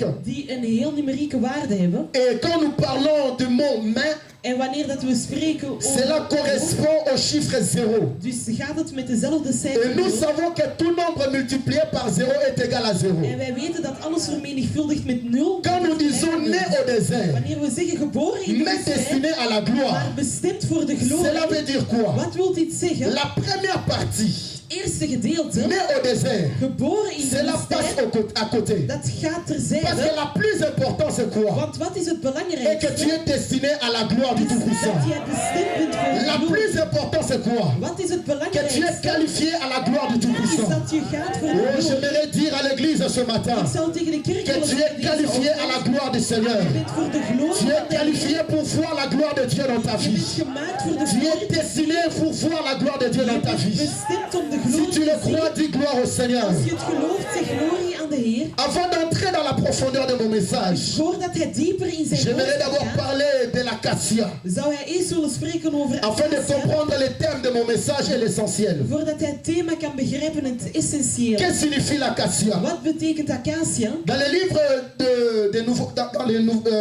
numérique. Die een heel numerieke waarde hebben. Et quand nous parlons du mot main, En wanneer dat we spreken cela over... correspond au chiffre 0. Dus gaat het met dezelfde cijfer. Et nous savons que tout nombre multiplié par 0 est égal à 0. En wij weten dat alles vermenigvuldigd met 0. Quand nous disons né au désert, Wanneer we zeggen geboren in de mais woestijn, destiné à la gloire, maar bestemd voor de glorie. cela veut dire quoi? Wat wil dit zeggen? La première partie, Eerste gedeelte, né au désert, geboren in de cela passe woestijn, à côté. dat gaat Parce terzijde. que la plus importante c'est quoi? Want wat is het Et que belangrijkste? tu es destiné à la gloire du Dat Tout-Puissant. jij bestemd bent voor de La glorie. plus importante c'est quoi? Wat is het Que tu es belangrijkste? qualifié à la gloire du Is Tout-Puissant. dat je gaat voor de Oh, glorie. j'aimerais dire à l'église ce matin Ik zou tegen de kerk que willen tu es zeggen deze qualifié à la ochtend, gloire du Seigneur. je bent voor de glorie Tu es van de qualifié Heer. pour voir la gloire de Dieu dans ta Je bent vie. gemaakt voor de Tu es glorie. destiné pour voir la gloire de Dieu Je dans ta bent vie. bestemd om de Si glorie tu le te zien. crois, dis gloire au Seigneur. Als je het gelooft, zeg glorie aan de Heer. Avant d'entrer dans la profondeur de mon message, Voordat hij dieper in zijn woord j'aimerais d'abord gaat, parler de l'acacia, zou hij eerst willen spreken over afin de acacia. comprendre le thème de mon message et l'essentiel. Voordat hij het thema kan begrijpen, het essentieel. Qu'est-ce que signifie l'acacia? Wat betekent acacia? Dans les livres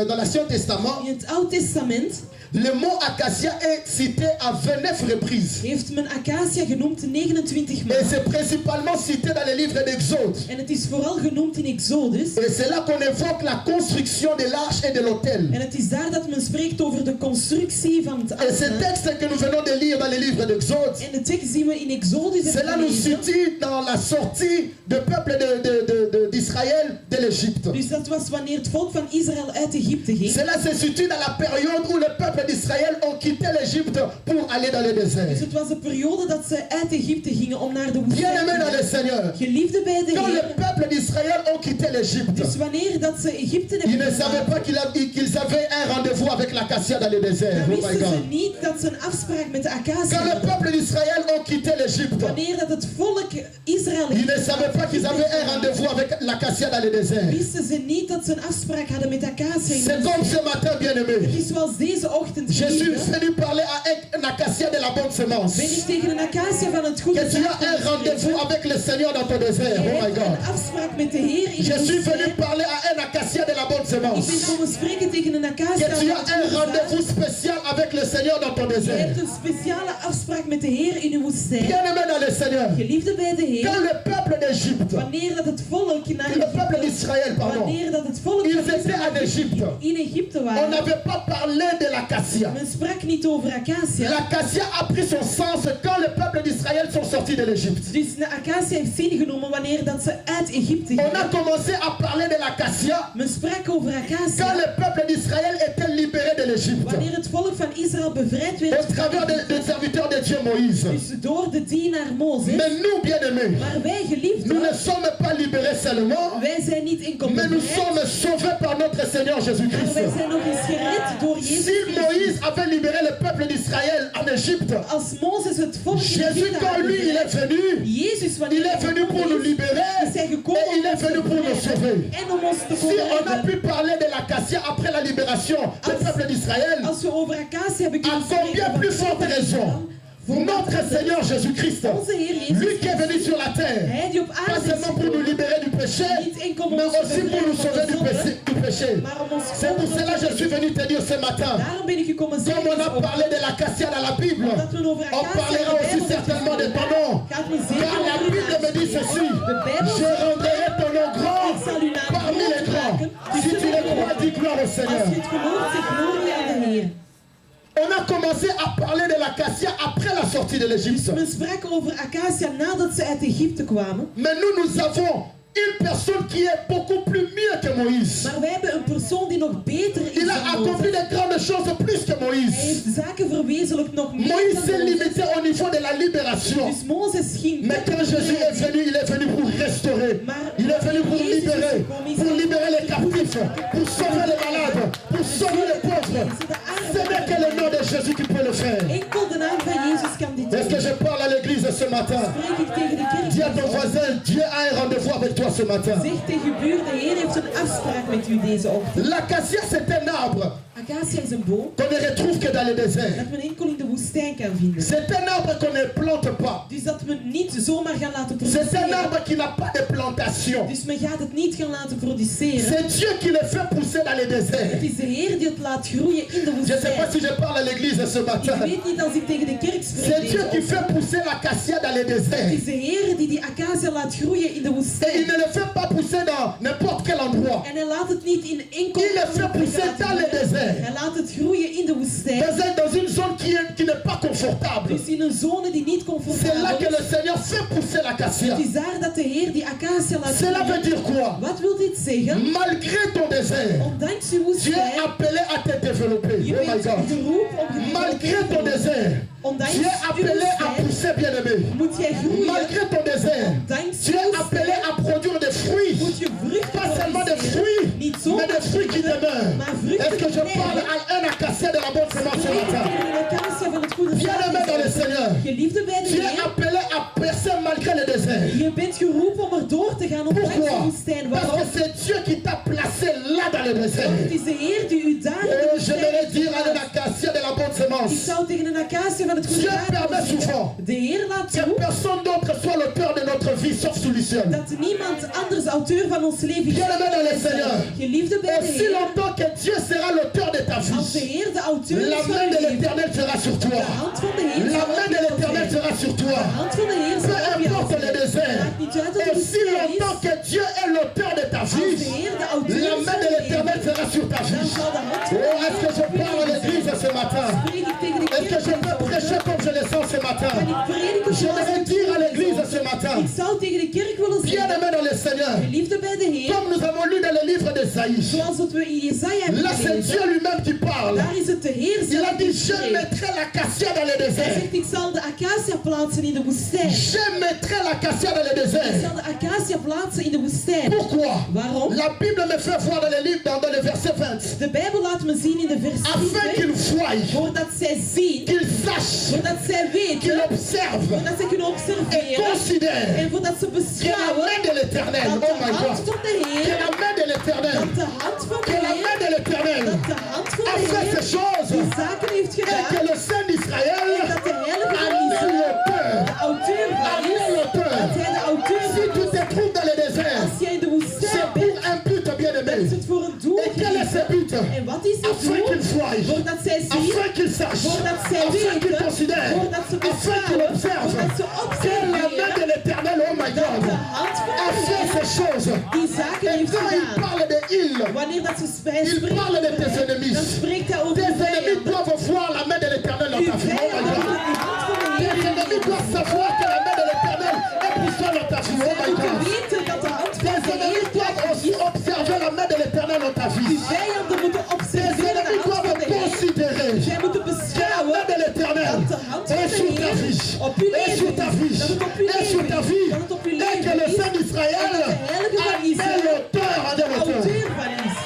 dans l'Ancien Testament, In het Oude Testament le mot acacia est cité à 29 reprises. heeft men acacia genoemd 29 Et maal. c'est principalement cité dans les livres d'Exode. En het is vooral genoemd in Exodus. Et c'est là qu'on évoque la construction de l'arche et de l'autel. En het is daar dat men spreekt over de constructie van het Et ce ark. texte que nous venons de lire dans les livres d'Exode, En de tekst die we in Exodus hebben cela nous gelezen. situe dans la sortie du peuple d'Israël de l'Égypte. Dus dat was wanneer het volk van Israël uit Egypte ging. Cela se situe dans la période où le peuple d'Israël ont quitté l'Égypte pour aller dans le désert. Dus het was de periode dat ze uit Egypte gingen om naar de woestijn Bien-aimés te dans le gaan. Seigneur, Geliefde bij de quand le Heer. peuple d'Israël ont quitté l'Égypte, Dus wanneer dat ze Egypte ils hebben ne savaient verlaten, pas qu'ils avaient un rendez-vous avec l'acacia dans le désert. dan Oh my wisten ze God. niet dat ze een afspraak met de acacia Quand le hadden. peuple d'Israël ont quitté l'Égypte, Wanneer dat het volk Israël ils ne savaient pas qu'ils avaient un rendez-vous avec l'acacia dans le désert. wisten ze niet dat ze een afspraak hadden met de acacia in de C'est comme ce matin, Het bien-aimé. is zoals deze ochtend Je suis geliefde, venu parler à un acacia de la bonne semence. ben ik tegen een acacia van het goede Que tu as zaad un rendez-vous avec le Seigneur dans ton désert. Je Oh my hebt God. een afspraak met de Heer in Je de suis venu woestijn. parler à un acacia de la bonne Ik ben semence. komen spreken tegen een acacia Que van tu het as un goede zaad. rendez-vous spécial avec le Seigneur dans ton Je désert. hebt een speciale afspraak met de Heer in uw woestijn. Bien-aimé dans le Seigneur. Geliefde bij de Quand Heer, le peuple d'Égypte, wanneer dat het volk naar le peuple Egypte, d'Israël, pardon, wanneer dat het volk ils van étaient Israël en Égypte. in Egypte On waren, n'avait pas parlé de l'acacia. men sprak niet over acacia. L'acacia a pris son sens quand le peuple d'Israël sont sortis de l'Égypte. Dus de acacia heeft zin genomen wanneer dat ze uit Egypte On a gingen. commencé à parler de l'acacia Men sprak over quand acacia le peuple d'Israël était libéré de l'Égypte. wanneer het volk van Israël bevrijd Au werd. travers des serviteurs de Dieu Moïse. Dus door de dienaar Mozes. Mais nous, bien-aimés, Maar wij nous geliefden, ne sommes pas libérés seulement, wij zijn niet enkel mais nous bevrijd, sommes sauvés par notre Seigneur maar Jésus-Christ. wij zijn nog eens gered door Jezus Si Christus. Moïse avait libéré le peuple d'Israël en Égypte, Als Mozes het volk Jésus, quand lui, il est venu, Jezus, il wanneer est venu pour nous libérer is hij et gekomen il est venu pour nous sauver. en om ons te Si on a bevrijden. pu parler de l'acacia après la libération du peuple d'Israël, Als we over acacia hebben à kunnen combien spreken, plus forte raison notre Seigneur Jésus-Christ, onze Heer Jezus, lui qui est venu sur la terre, hij die op pas aarde is seulement pour nous libérer du péché, niet enkel om mais ons te aussi pour nous sauver bevrijden van de zonde, du péché. maar om ons C'est pour cela que je suis venu te dire ce matin, Daarom ben ik gekomen comme on zeggen, a parlé de l'acacia dans la Bible, dat we over on acacia parlera in de aussi Bijbel certainement de hebben. ton nom. Gaat me zeker Car la over uw Bible naam me dit spreken. ceci, De Bijbel je zegt, rendrai ton nom grand ik zal uw naam parmi les groot grands. maken. Si tu le crois, dis gloire au Als Seigneur. je het gelooft, zeg glorie aan de Heer. On a commencé à parler de l'acacia après la sortie de l'Égypte. Men sprak over acacia nadat ze uit Egypte kwamen. Mais nous avons une personne qui est beaucoup plus mieux que Moïse. Maar wij hebben een persoon die nog beter is Il dan a Mozes. accompli de grandes choses plus que Hij Moïse. heeft zaken verwezenlijkt nog meer Moïse dan s'est Mozes. limité au niveau de la libération. Dus Mozes ging Mais quand Jésus est venu, il est venu pour restaurer. Il est venu pour libérer les captifs, pour sauver les malades, pour sauver les pauvres. Ce n'est que le nom de Jésus qui peut le faire. enkel de naam van Jezus kan dit Est-ce que doen. je parle à l'église ce matin? Spreek ik tegen de kerk. Dis à ton voisin, Dieu a un rendez-vous avec toi ce ce matin. Zeg tegen je buur, de Heer heeft een afspraak met u deze ochtend. L'acacia, c'est un arbre Acacia is een boom qu'on ne retrouve que dans le désert. dat men enkel in de woestijn kan vinden. C'est un arbre qu'on ne plante pas. Dus dat we niet zomaar gaan laten C'est un produceren. arbre qui n'a pas de plantation. Dus men gaat het niet gaan laten produceren. C'est Dieu qui le fait pousser dans le désert. Het is de Heer die het laat groeien in de Je ne sais pas woestijn. si je parle à l'église ce Ik matin. weet niet als ik tegen de kerk C'est spreek Dieu deze qui ochtend. fait pousser l'acacia dans le Het désert. is de Heer die die acacia laat groeien in de Et il woestijn. ne le fait pas pousser dans n'importe quel endroit. En hij laat het niet in enkel Il le fait pousser dans le désert. Hij laat het groeien in de woestijn. Dans une zone qui n'est pas confortable. Dus in een zone die niet C'est là comfortabel que is. le Seigneur fait pousser l'acacia. Het is daar dat de Heer die acacia laat Cela veut groeien. dire quoi? Wat wil dit zeggen? Malgré ton désert, Ondanks je Dieu woestijn, est appelé à te développer. je Oh my bent God. geroepen om Malgré ton désert, Ondanks Dieu est je appelé à woestijn pousser, bien-aimé. moet jij groeien. Malgré ton désert, Ondanks Dieu je est appelé woestijn à produire des fruits. moet je vruchten Pas seulement des produceren. fruits, Niet mais zomaar des fruits qui demeurent. maar vruchten Est-ce que je die parle blijven. à un acacia de la bonne semence ce matin? Tegen een acacia van het goede Bien-aimé dans le zaad. Seigneur, Geliefde bij de tu es Heer, appelé à percer malgré le désert. je bent geroepen om er door te gaan ondanks de Pourquoi? woestijn. Parce Waarom? que c'est Dieu qui t'a placé là dans le désert. Het is de Heer die u daar in de Et je woestijn vais heeft dire à un geplaatst. acacia de la bonne Ik semence zou tegen een acacia van het goede Dieu zaad permet willen souvent zeggen, de Heer laat que toe personne d'autre soit l'auteur de notre vie sauf solution. dat niemand anders auteur van ons leven is. Bien-aimé dans le Seigneur, Geliefde bij de aussi Heer, longtemps que Dieu sera l'auteur de ta als de vie, Heer de auteur la is van main uw de leven, l'Éternel sera sur de toi. hand van de Heer La zal main op de jou l'Éternel zijn. sera sur toi. De hand van de Heer Peu zal op jou importe le zijn. désert, Maakt niet uit dat het aussi woestijn longtemps is. que Dieu est l'auteur de ta Als de vie, Heer de auteur la is main van de je l'Éternel leven, sera sur ta dan vie. zal de hand van de Oh, est-ce que je Heer parle à op je l'église leven ce zijn. matin? Spreek ik tegen de Est-ce que je kerk peux deze prêcher ochtend? comme je le sens ce matin? Kan ik prediken Je zoals vais ik dire à voel l'église deze ce ochtend? matin, Ik zou tegen de kerk willen zeggen, bien-aimé dans le Seigneur, geliefde bij de Heer, comme nous avons lu dans le livre d'Esaïe, zoals dat we in Jesaja hebben là c'est Dieu gelezen, lui-même qui parle. daar is het de Heer Il a zelf die dit, je spreekt. mettrai l'acacia dans le Hij désert. zegt, ik zal de acacia plaatsen in de woestijn. Je mettrai l'acacia dans le Ik désert. zal de acacia plaatsen in de woestijn. Pourquoi? Waarom? La Bible me fait voir dans le livre, dans le verset 20, De Bijbel laat me zien in de vers afin 20, qu'il voie, voordat zij zien, qu'il sache, voordat zij qu'il weten, observe voordat zij kunnen et observeren considère en voordat ze que la beschouwen main de l'Éternel, dat oh de my hand God, van de que Heer, la main de l'Éternel, dat de hand van que de la main Heer, de l'Éternel dat de hand van a de fait ces Heer choses die zaken heeft et que gedaan le Saint d'Israël en dat de Heilige a van mis Israël l'auteur. de auteur A van mis is, l'auteur. dat hij de auteur Si van tu is. te trouves dans le désert, Als jij in de woestijn c'est bent, pour un but, dan bien-aimé. is het voor een doel Et quel est ce gericht. but? En wat is het Afin qu'il doel? voie, Voordat zij zien, afin qu'il sache, voordat zij afin qu'il weten, considère, voordat ze afin qu'il beschouwen, observe voordat ze que la main de observeren l'Éternel, oh my dat God, de hand van a de fait Heer ces choses. die zaken Et heeft quand il gedaan. parle de il, Wanneer dat hij il spreekt parle de tes over hen, ennemis. dan spreekt hij over Tes de ennemis vijanden. doivent voir la main de l'Éternel dans Uw ta vie. Oh my vijanden God. moeten de hand van de Heer Tes ennemis doivent savoir que la main de l'Éternel est puissante dans ta vie. Oh my moeten God. weten dat de hand van Tes de ennemis Heer doivent aussi observer la main de l'Éternel dans ta vie. Uw vijanden moeten Tes observeren de ennemis hand van doivent de Heer. considérer Zij moeten que la beschouwen main de l'Éternel dat de hand van est de sur ta Heer vie. op uw Est sur leven ta is. vie. Dat het op uw Est sur leven ta is. vie. Dat het op uw Et que leven le is. Saint d'Israël En dat de Heilige a van mis Israël l'auteur en de auteur. auteur van is.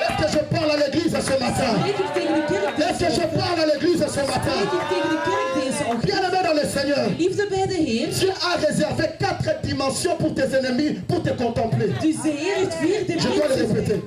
Est-ce que je parle à l'église ce matin? Spreek ik tegen de kerk Est-ce que deze je ochtend? parle à l'église ce matin? Spreek ik tegen de kerk deze ochtend? Bien-aimé dans le Seigneur, Liefde bij de Heer. Dieu a réservé 4 dimensions pour tes ennemis, pour te contempler. Dus de Heer heeft 4 Je dois le dimensies. répéter.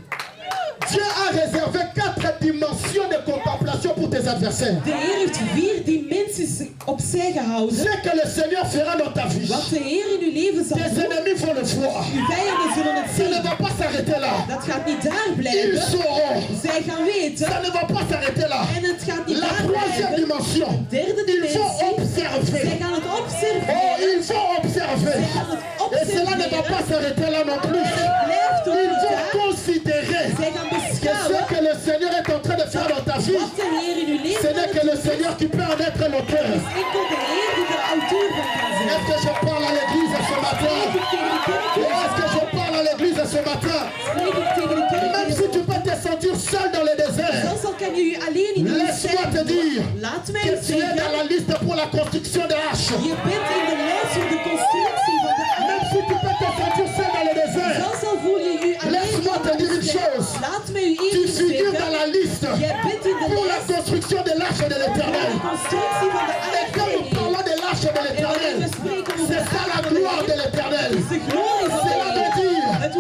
Dieu a réservé 4 dimensions de contemplation pour tes adversaires. De Heer heeft 4 dimensies opzij gehouden. Ce que le Seigneur fera dans ta vie, Wat de Heer in uw leven zal tes doen. ennemis vont le voir. Uw vijanden zullen het Ça ne zien. va pas s'arrêter là. Dat gaat niet daar Ils blijven. sauront. Zij gaan weten. Ça ne va pas s'arrêter là. En het gaat niet La daar troisième blijven. dimension, Derde il faut dimensie. observer. Zij gaan het Oh, observeren. il faut observer. Zij gaan het Et cela ne va observeren. pas s'arrêter là non plus. En het blijft ook Il niet faut daar. considérer Zij gaan que ce beschouwen que le Seigneur est en train de faire dans ta vie, wat de Heer in uw ce leven n'est que le Seigneur qui peut en être l'auteur. is enkel de Heer die de auteur van kan zijn. Est-ce que je parle à l'église ce matin? Spreek ik tegen de kerk Et est-ce que je parle à l'église ce matin? Spreek ik tegen de kerk Même si tu peux te sentir seul dans le désert, zelfs al kan je je alleen in de laisse-moi te dire laat mij que het tu es dans zeggen. la liste pour la construction des arches. Je bent in de lijst voor de constructie van de Même ark. si tu peux te sentir seul dans le désert, Zelfs al voel je je alleen laisse-moi te dire une chose. laat mij u Tu iets figures dans zeggen. la liste Jij bent in de pour la lijst construction de l'arche de voor l'Éternel. de constructie van de Et ark. quand nous parlons de l'arche de En wanneer l'Éternel, we spreken over c'est de ça la ark van de gloire de Heer, l'Éternel. is de glorie van de Cela veut Heer. dire Het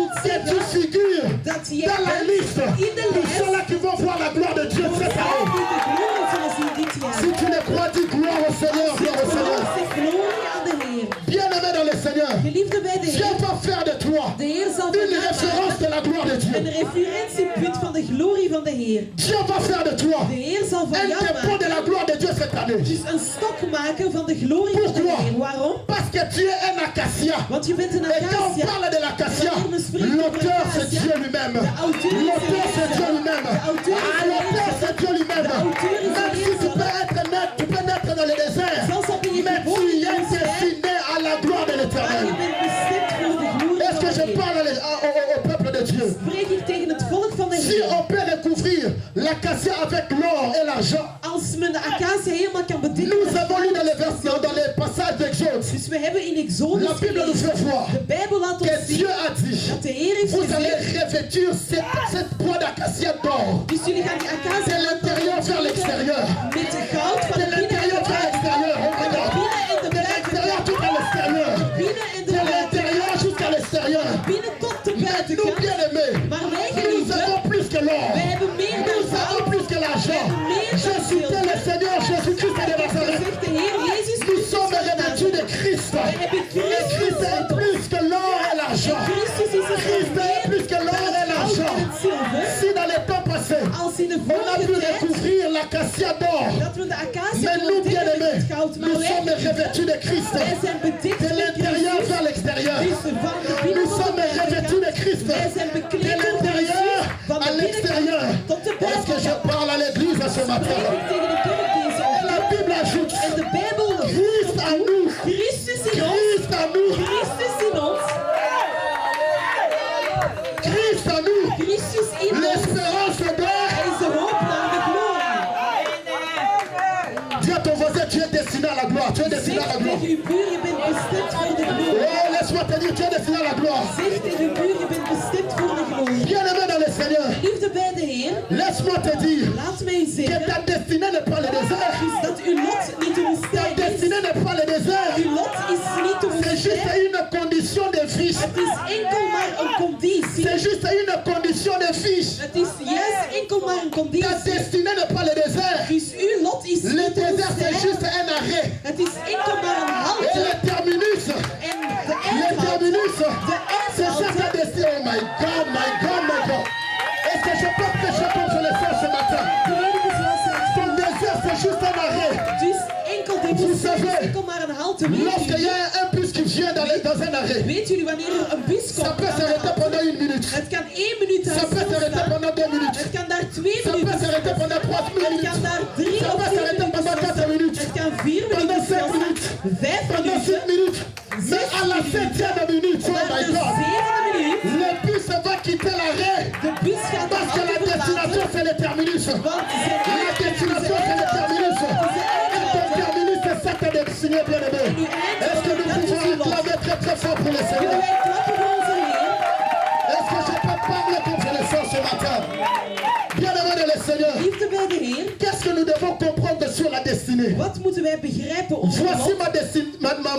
jij dans la bent liste in de de lijst ceux-là qui vont voir la gloire de Dieu voor cette zij année. die de glorie zullen zien dit jaar. Si tu le crois, dis gloire au Seigneur, Als je gloire au Seigneur. gelooft, zeg glorie aan de Heer. Bien-aimé dans le Seigneur, Geliefde bij de Dieu Heer, va faire de toi de Heer zal van une jou référence maken de la gloire de een Dieu. referentiepunt van de glorie van de Heer. Dieu va faire de toi De Heer zal van un jou dépôt de maken la gloire de Dieu cette année. dus een stok maken van de glorie van de Pourquoi? Heer. Waarom? Parce que tu es un acacia. Want je bent een Et quand on acacia. parle de l'acacia, l'auteur c'est Dieu lui-même. L'auteur c'est Dieu lui-même. Ah, l'auteur c'est Dieu lui-même. Même si tu peux être naître, tu peux naître dans le désert, Zelfs al ben je mais tu geboren in es de woestijn, destiné à la gloire de maar je l'Éternel. bent bestemd voor de glorie Est-ce van que de je Heer. parle au peuple de Dieu? Spreek ik tegen het volk van de Si Heer. on peut recouvrir l'acacia avec l'or et l'argent, Als men de acacia helemaal kan bedienen nous met avons lu goud, dans les versets, dans les passages d'Exode, dus we hebben in Exodus la Bible nous fait gelezen, voir de Bijbel laat que ons zien Dieu a dit, dat de Heer heeft vous allez gezegd, revêtir cette bois d'acacia d'or, dus jullie gaan die de acacia l'intérieur vers l'extérieur, met goud van de de binnen en l'intérieur de vers buiten. l'extérieur, Van de regarde, binnen en de de buiten. l'extérieur jusqu'à l'extérieur, Binnen en de de buiten. l'intérieur jusqu'à l'extérieur. Binnen tot de Mais nous, buitenkant. bien aimés, Maar wij nous geliefden, avons plus que l'or, wij hebben meer dan nous avons goud. plus que l'argent. Je citais le Seigneur Jésus-Christ de Nazareth. Zegt de Heer Jezus Nous Christus sommes van revêtus de Nazareth. Christ. Wij hebben Et Christ Christus est plus que l'or et l'argent. Christus is het Christ est plus que l'or et goud l'argent. en het zilver. Si dans les temps passés, Als in de on a pu vorige tijd recouvrir l'acacia d'or, dat we de acacia mais nous, bien ontdekken met aimés, het goud. Maar nous sommes wij, revêtus de Christ. wij zijn bedekt De met l'intérieur Christus. vers l'extérieur. Dus van de Nous binnenkant sommes naar de revêtus de buitenkant. Christ. Wij zijn De bekleed door l'intérieur Christus. Van à de l'extérieur. binnenkant tot de Est-ce que je buitenkant. parle à l'église ce matin? Spreek ik tegen de kerk deze Et la ochtend. Bible ajoute, En de Bijbel Christ en nous. Christus in ons. Christ en nous. Christus in ons. Christ en nous. Christus in ons. L'espérance d'or. Hij is de hoop naar de glorie. Dis à ton voisin, tu es destiné à la gloire. Tu es destiné à Zeg la gloire. tegen uw buur, je bent bestemd voor de glorie. Oh, laisse-moi te dire, tu es destiné à la gloire. Zeg tegen uw buur, je bent bestemd voor de glorie. Bien-aimé dans le Seigneur, Liefde bij de Heer, laisse-moi te dire laat mij u que zeggen ta destinée n'est pas le désert. dus dat uw lot niet de Ta woestijn is. destinée n'est pas le désert. Uw lot is niet de C'est juste woestijn. une condition de fiche. Het is enkel maar een conditie. C'est juste une condition de fiche. Het is juist enkel maar een Ta conditie. destinée n'est pas le désert. Dus uw lot is Le niet de désert, c'est woestijn. juste un arrêt. Het is enkel maar een Et halte. le terminus, En de le eindhalte. terminus, De c'est ça ta eindhalte. destinée. Oh my God, my God, my God. Est-ce que je peux prêcher comme je le fais ce matin? Prediken zoals hij het Ton désert, c'est juste un arrêt. Dus enkel de Vous woestijn is savez, enkel maar een halte. Weet Lorsqu'il y jullie? a un bus qui vient dans un arrêt, Weet jullie wanneer er een bus ça komt? peut aan de s'arrêter halte? pendant 1 minute. Het kan 1 minuut daar Ça peut s'arrêter stilstaan. pendant 2 minutes. Het kan daar 2 Ça peut minuten s'arrêter stilstaan. pendant 3 Het minutes. kan daar 3 Ça of peut 4 s'arrêter minuten pendant 4 stilstaan. minutes. Het kan 4 Pendant minuten 5 stilstaan. minutes. 5 Pendant minuten. 7 minutes. Mais à la 7e minute, oh Maar my de God, 7e minuut, le bus va quitter l'arrêt. de bus gaat de Parce que la halte destination, verlaten. c'est le terminus. Want ze La destination, c'est le terminus. Et ton terminus, c'est ça ta destinée, bien-aimé. Est-ce que nous pouvons acclamer très très fort pour le Kunnen Seigneur? wij klappen voor onze Heer? Est-ce que je peux parler comme je le sens ce matin? Bien-aimé de le Seigneur, Liefde bij de Heer. qu'est-ce que nous devons comprendre sur la destinée? Wat moeten wij begrijpen over Voici lot?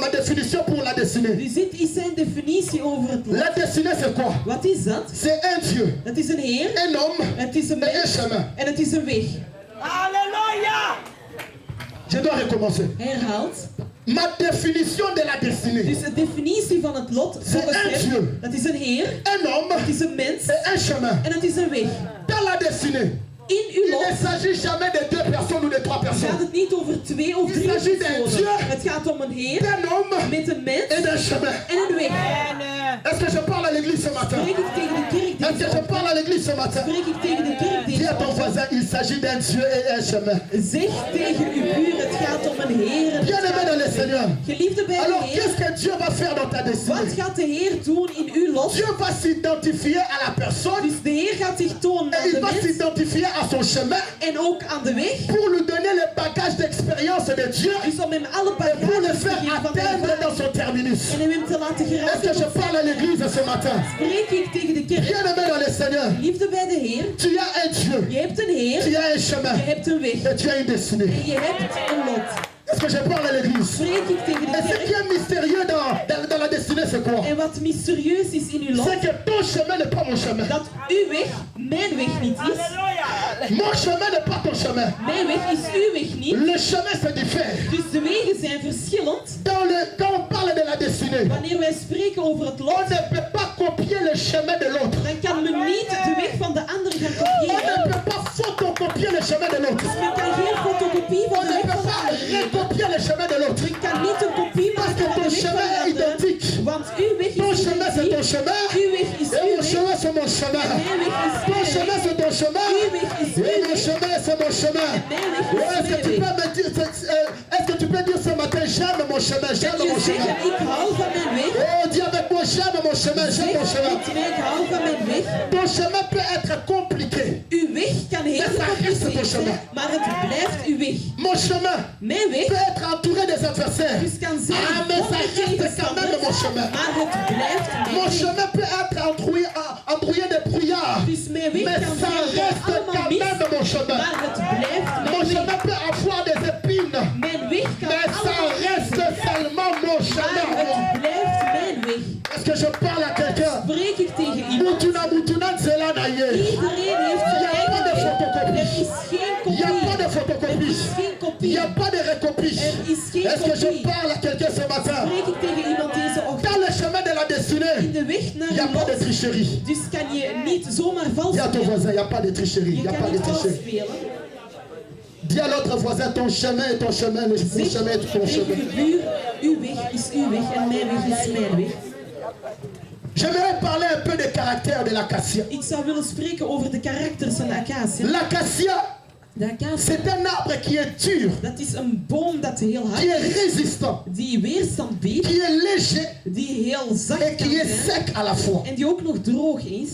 ma définition pour la destinée. Dus dit is zijn definitie over het lot. La destinée, c'est quoi? Wat is dat? C'est un Dieu, Het is een Heer, un homme het is een et un mens chemin. en het is een weg. Je dois recommencer. Herhaalt. Ma définition de la destinée. Dus de definitie van het lot, volgens un hem, Dieu. dat is een Heer, Un homme het is een mens et un chemin. en het is een weg. Dans la destinée, In uw il lot ne s'agit jamais de 2 personnes ou de 3 gaat personnes. het niet over 2 of 3 Il s'agit d'un personen. Dieu. Het gaat om een Heer D'un homme met een mens et d'un chemin. en een weg. Est-ce que je parle à l'église ce matin? Spreek ik tegen de kerk Est-ce deze que je ochtend? parle à l'église ce matin? Spreek ik tegen de kerk Dis deze à ton ochtend? voisin, il s'agit d'un Dieu et un chemin. Zeg tegen uw buur, het gaat om een Heer. en het Bien-aimé gaat dans le om een Seigneur. weg. Geliefde bij de Alors, Heer, qu'est-ce que Dieu va faire dans ta wat destinée? gaat de Heer doen in uw lot? Dieu va s'identifier à la personne Dus de Heer gaat zich tonen et aan il de va mens s'identifier à son chemin en ook aan de weg. pour lui donner le bagage d'expérience de Dieu Dus om hem alle et pour le bagages te faire geven van de atteindre ervaring dans son terminus. en hem te laten Est-ce geraken que je tot parle à l'église ce matin? Spreek ik tegen de kerk. Bien-aimé dans le Seigneur, Liefde bij de Heer, tu as un Dieu, je hebt een Heer, tu as un chemin je hebt een weg et tu as une destinée. en je hebt een lot. Est-ce que je parle à l'église? spreek ik tegen de Et ce qui kerk. est mystérieux dans la destinée, c'est quoi? En wat mysterieus is in uw lot, C'est que ton chemin n'est pas mon chemin. dat uw weg mijn weg niet is. Mon chemin n'est pas ton chemin. Mijn weg is uw weg niet. Le chemin se diffère. Dus de wegen zijn verschillend. Quand on parle de la destinée, Wanneer wij spreken over het on lot, ne peut pas copier le chemin de l'autre. dan kan men niet de weg van de ander gaan On ne kopiëren. peut pas photocopier le chemin de l'autre. Dus men kan geen fotocopie On van de ne weg peut van de pas ander maken. recopier le chemin de l'autre. Men kan niet een kopie Parce maken que van ton de weg van chemin est de ander. identique. Want uw weg Ton is chemin c'est ton identiek. chemin. Uw weg is Et uw mon weg. chemin c'est mon chemin. Mijn weg is Ton mijn chemin weg. c'est ton chemin. Uw weg is Et uw mon weg. chemin c'est mon chemin. Mijn weg is Est-ce que tu mijn peux weg. me dire, est-ce que tu peux dire ce matin, j'aime mon chemin, j'aime Kan je mon chemin. zeggen, ik hou van mijn weg? Oh, dis avec moi, j'aime mon chemin, j'aime mon Zeg chemin. met mij, ik hou van mijn weg. Ton chemin peut être compliqué. Uw weg kan heel Maar ça reste ton gecompliceerd chemin. zijn, maar het blijft uw weg. Mon chemin Mijn weg peut être entouré des adversaires. dus kan zijn Ah, mais vol ça met reste quand même mon tegenstanders, chemin. maar het blijft Mon mijn weg. chemin peut être embrouillé de brouillard. Dus mijn weg Mais kan ça zijn reste allemaal quand mis, même mon chemin. maar het blijft Mon mijn weg. chemin peut avoir des épines. Mijn weg kan Mais ça allemaal reste mis, seulement mon maar chemin. het blijft mijn weg. Est-ce que je parle à quelqu'un? Spreek ik tegen iemand? Mutuna Nzela Naye. Iedereen heeft zijn Il y a pas eigen de weg. photocopie. Er is geen Il n'y a pas de kopie. Er photocopie. is geen Il n'y kopie. a pas de recopie. Er is geen Est-ce que je kopie. parle à quelqu'un ce matin? Spreek ik tegen iemand deze ochtend? Dans le chemin de la In destinée, de weg naar il n'y a je pas de lot. tricherie. Dus kan je niet zomaar vals Dis à ton spelen. voisin, il n'y a pas de tricherie. Il Je n'y a kan pas de niet vals tricherie. spelen. Dis à l'autre voisin, ton chemin est ton chemin, mon Zeg chemin est ton tegen chemin. de buur, uw weg is uw weg en mijn weg is mijn weg. J'aimerais parler un peu des caractères de l'acacia. Ik zou willen spreken over de karakters van de acacia. L'acacia, De acacia, c'est un arbre qui est dur, dat is een boom dat heel hard qui est is, résistant, die weerstand biedt, qui est léger die heel et zacht kan qui est zijn sec à la fois. en die ook nog droog is.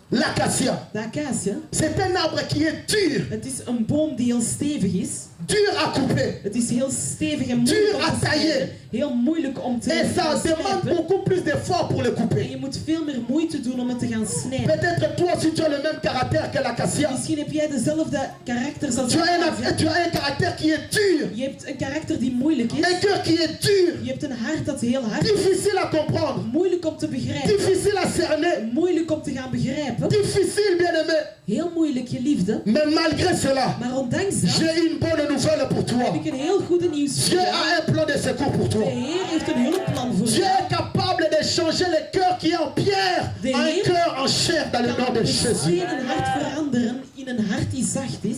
L'acacia, De acacia, c'est un arbre qui est dur, het is een boom die heel stevig is. dur à couper. Het is heel stevig en moeilijk Dur om à te tailler. snijden. Heel moeilijk om te Et ça gaan demande snijden. beaucoup plus d'efforts pour le En couper. je moet veel meer moeite doen om het te gaan snijden. Peut-être toi aussi tu as le même caractère que l'acacia. Misschien heb jij dezelfde karakters als Tu de as, acacia. tu as un caractère qui est dur, Je hebt een karakter die moeilijk is. un cœur qui est dur, Je hebt een hart dat heel hard is. difficile à comprendre, Moeilijk om te begrijpen. difficile à cerner, Moeilijk om te gaan begrijpen. difficile bien aimé. Heel moeilijk, geliefde. Mais malgré cela, Maar ondanks dat j'ai une bonne nouvelle pour toi. heb ik een heel goede nieuws voor Dieu jou. a un plan de secours pour De toi. Heer heeft een hulpplan voor Dieu jou. est capable de changer le cœur qui est en pierre De en un Heer cœur en chair dans le nom Kan de een Jésus. stenen hart veranderen in een hart die zacht is.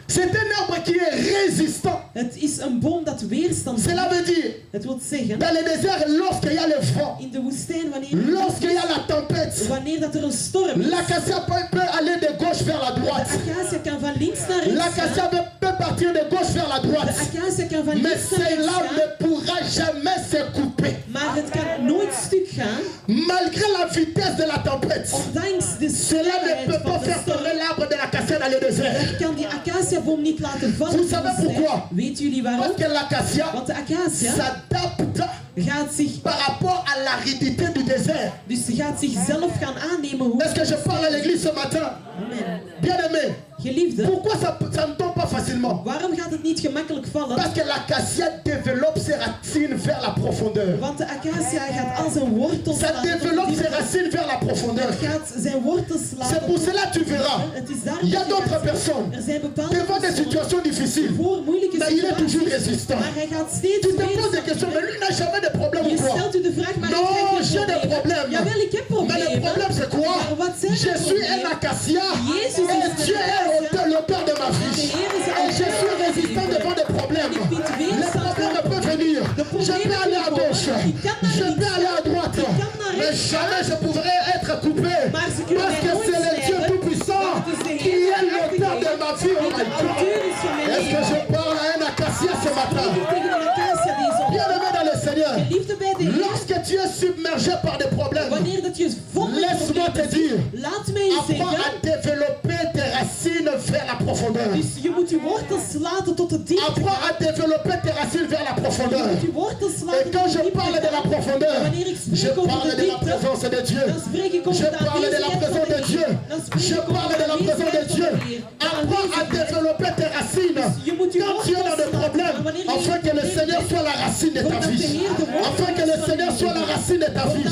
C'est un arbre qui est résistant. Het is een boom dat weerstand Cela heeft. veut dire, Het wil zeggen, dans le désert, lorsqu'il y a le vent, in de woestijn, lorsqu'il y a la tempête, wanneer dat er een storm is, l'acacia peut aller de gauche vers la de droite. acacia kan van links naar rechts L'acacia gaan. peut partir de gauche vers la De droite. acacia kan van Mais links naar rechts cela gaan, ne pourra jamais se couper. maar het kan nooit stuk gaan, Malgré la vitesse de la tempête, ondanks de cela ne snelheid peut pas van de faire storm. tomber l'arbre de l'acacia dans le désert. Dat kan die acaciaboom niet laten vallen. Vous in de savez woestijn. pourquoi? Weet jullie waarom? Parce que l'acacia Want de acacia s'adapte gaat zich, par rapport à l'aridité du désert. dus ze gaat zichzelf gaan aannemen. Hoe Est-ce que je parle à l'église ce matin? Amen. Bien aimé, Geliefde, pourquoi ça ne tombe pas facilement? waarom gaat het niet gemakkelijk vallen? Parce que l'acacia développe ses racines vers la profondeur. Want de acacia gaat al zijn wortels Ça laten développe ses diepte. racines vers la profondeur. Het gaat zijn wortels C'est laten pour cela que tu verras. Het is daarom Il y a dat je d'autres gaat zien. personnes Er zijn bepaalde devant des personen situations difficiles. voor moeilijke Mais il est situaties, toujours résistant. maar hij gaat steeds Tu te poses des weerstand questions, mais hebben. lui n'a jamais de problème Je ou quoi? stelt u de vraag, maar Non, ik heb j'ai geen des problemen. problèmes. Jawel, ik heb Mais le problemen. problème c'est quoi? Maar wat zijn Je de suis un problemen? acacia Jésus et is een Dieu est acacia. l'auteur de ma vie. De Heer is de Et je suis auteur résistant van mijn devant des problèmes. En ik bied Les weerstand problèmes aan. peuvent venir. De Je problemen peux aller à kunnen gauche. komen. Ik kan naar Je links peux aller à droite. Ik kan naar Mais rechts jamais gaan. je pourrais être coupé. Maar ze kunnen Parce mij que nooit c'est le Dieu snijden. Tout-Puissant Want het is de qui Heer est die l'auteur de ma vie. Oh die my de God. auteur is van mijn Est-ce que leven. je parle à un acacia ce matin? Ik tegen een acacia deze op. Bien-aimé dans le Seigneur, Liefde bij de Heer. lorsque tu es submergé par des problèmes, Wanneer dat je vol met laisse-moi te problemen dire, zit, laat mij je apprends à zeggen. développer tes racines vers la profondeur. Dus je moet je wortels laten tot de diepte Apprends gaan. à développer tes racines vers la Je profondeur. moet je wortels Et laten quand tot je de diepte parle de la gaan. profondeur, Wanneer ik je spreek over parle de de la diepte, présence de Dieu. dan spreek ik over Je de parle de la aanwezigheid présence van de de Dieu. Heer. Dan spreek Je ik over parle de de la présence de aanwezigheid van Dieu. de Heer. De Apprends à aanwezigheid. développer tes racines. Je moet je Quand tu es dans des wortels laten problèmes, gaan. Wanneer je ta vie.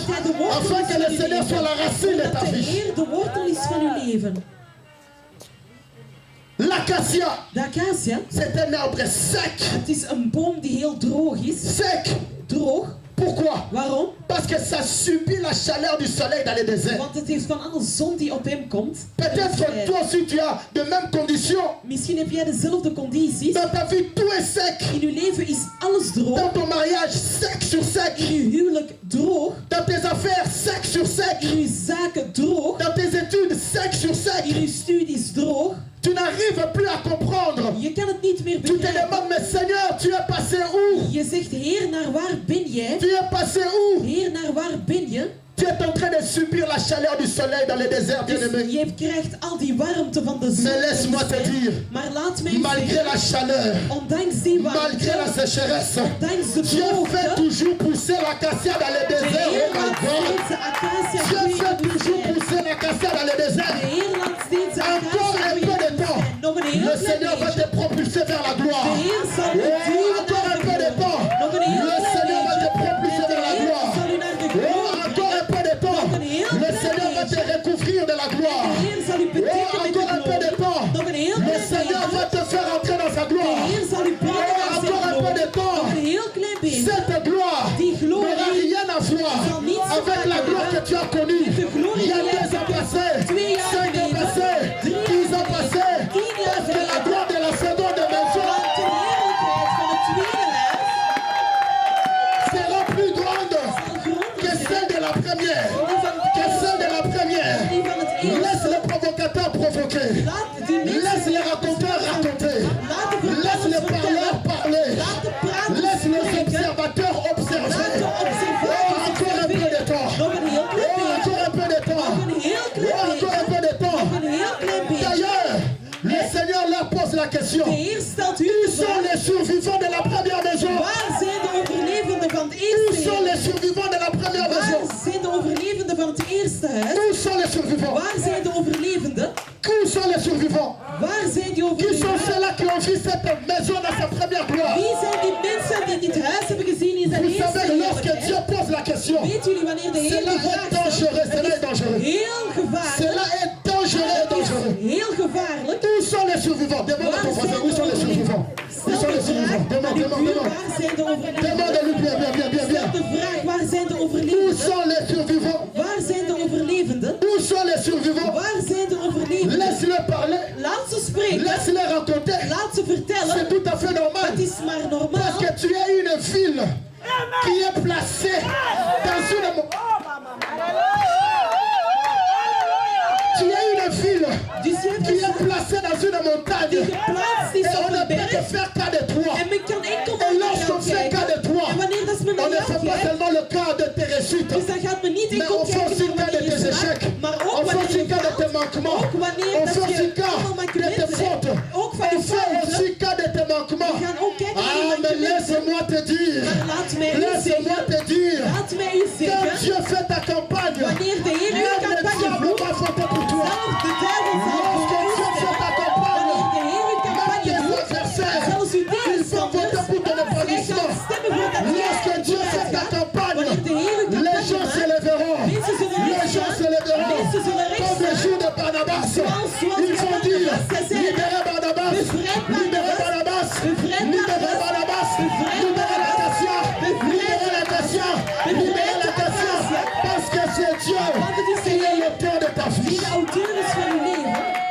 Afin que le Seigneur soit la racine de ta de vie. Heer de wortel is van uw leven. L'acacia, De acacia, c'est un arbre sec. het is een boom die heel droog is. Sec. Droog. Pourquoi? Waarom? Parce que ça subit la chaleur du soleil dans les déserts. Want het heeft van alle zon die op hem komt. Peut-être que toi aussi tu as de mêmes conditions. Misschien heb jij dezelfde condities. Dans ta vie, tout est sec. In uw leven is alles droog. Dans ton mariage, sec sur sec. In uw huwelijk droog. Dans tes affaires, sec sur sec. In uw zaken droog. Dans tes études, sec sur sec. In uw studies droog. Tu n'arrives plus à comprendre. Je kan het niet meer Tu te begrijpen. demandes, mais Seigneur, tu es passé où? Je zegt, Heer, naar waar ben jij? Tu es passé où? Heer, naar waar ben je? Tu es en train de subir la chaleur du soleil dans les déserts, Dus bien-aimé. je krijgt al die warmte van de zon. Mais laisse-moi te dire, Maar laat mij malgré zeggen, la chaleur, ondanks die malgré la warmte, sécheresse, ondanks de Dieu fait droogte, toujours pousser l'acacia dans les de déserts. Heer Oh my laat God. steeds de acacia Dieu groeien fait in de toujours woestijn. pousser l'acacia dans les De déserts. Heer laat steeds de Encore acacia un groeien peu in de de temps. woestijn. Nog een heel Le klein Seigneur va beetje. te propulser vers la De gloire. Heer zal u Oh, duwen encore naar un de peu de glorie. temps. Nog een heel Le klein Seigneur va te beetje. propulser En de vers la Heer gloire. zal u naar de Oh, glorie encore un peu de temps. Nog een heel Le klein Seigneur va te beetje. recouvrir de la gloire. De Heer zal u Oh, bedekken met de encore un peu de glorie. temps. Nog een heel Le klein Seigneur va beetje. te faire entrer dans sa De gloire. Heer zal u brengen Oh, naar zijn encore un peu glorie. de temps. Nog een heel klein beetje. Cette gloire Die glorie n'aura rien à voir zal niets te avec la maken gloire que tu as connue. met de glorie Il y a die jij 2 ans hebt. passés, 2 jaar 5 ans geleden, passés, 3 jaar 10 ans geleden, passés, 10 jaar parce que la geleden. gloire de la seconde maison Want de heerlijkheid van het tweede huis sera plus grande zal groter que zijn celle de la première. dan die van het Que eerste. celle de la première. Die van het Laisse eerste. les provocateurs provoquer. Laat die mensen Laisse les raconteurs raconter. Laat de Laisse les vertellers parleurs vertellen. parler. Laat de praters Laisse les spreken. observateurs observer. Laat de Oh, observateurs encore un peu de observeren. temps. Nog een heel Oh, klein beetje. encore un peu de temps. Nog een heel Oh, klein encore un beetje. peu de temps. Nog een heel klein beetje. D'ailleurs, le Seigneur leur pose la question. De Heer stelt u Où de sont vraag. les survivants de la première maison? Waar zijn de overlevenden van het Où eerste sont huis? les survivants de la première maison? Waar zijn de overlevenden van het eerste huis? Où sont les survivants? Waar zijn de overlevenden? Où sont les survivants? Waar zijn die Qui sont overlevenden? ceux-là qui ont vu cette maison dans sa première gloire? Wie zijn die mensen die dit huis hebben gezien in zijn Vous eerste savez, lorsque heerlijkheid? Dieu pose la question, Weet jullie wanneer de Heer cela die vraag est stelt? dangereux, cela est Het dangereux. is heel gevaarlijk. Cela est dangereux, Het dangereux. is heel gevaarlijk. Où sont les survivants? Demande à ton voisin, où sont les survivants? Où Stel sont de les survivants? vraag aan Demande, uw demande, buur, demande. waar zijn de overlevenden? Demande-lui bien, bien, bien, bien, bien. Stel de vraag, waar zijn de Où overlevenden? sont les survivants? Waar zijn de overlevenden? Où sont les survivants? Waar zijn de overlevenden? Laisse-les parler. Laat ze spreken. Laisse-les raconter. Laat ze vertellen. C'est tout à fait normal. Het is maar normaal. Parce que tu es une ville qui est placée dans une... Tu es une ville Dus je hebt qui een est placée dans une montagne. die geplaatst Et is op on ne een peut que berg. faire cas de toi. En men kan enkel Et naar lorsqu'on jou fait cas de kijken. toi, En wanneer dat men on naar ne jou fait pas kijkt, seulement le cas de tes réussites, dus dan gaat men niet mais enkel on fait aussi kijken cas naar de wanneer tes je échecs. slaagt, maar ook On fait wanneer aussi je cas de tes faalt. manquements. Ook wanneer On dat fait aussi je cas allemaal de mankementen tes hebt. fautes. Ook van On je fait fouten. aussi cas de tes We manquements. gaan ook kijken naar je Ah, mais mankementen. laisse-moi te dire, Maar laat mij u laisse-moi zeggen, te dire, laat mij u quand zeggen, Dieu fait ta campagne, wanneer de Heer uw même le campagne diable voert, va voter pour toi. zelfs de duivel zal Lorsque voor u Dieu fait ta stemmen. campagne, Wanneer de Heer uw même campagne tes voert, adversaires, zelfs uw ils vont tegenstanders, voter pour ton zij épanouissement. gaan stemmen voor dat Lorsque Dieu jij fait ta vooruit gaat. campagne, Wanneer de Heer uw les campagne gens se maakt, lèveront. mensen zullen Les recht gens se staan. lèveront. Mensen zullen recht Comme le staan. jour de Barnabas. Zoals Ils vont Barnabas dire, gezegd. libérez Barnabas, Bevrijd libérez Barnabas. Barnabas, Bevrijd libérez Barnabas. Barnabas, Bevrijd libérez l'acacia, libérez l'acacia, libérez l'acacia, parce que c'est Dieu qui est l'auteur de ta die vie. de auteur is van uw leven.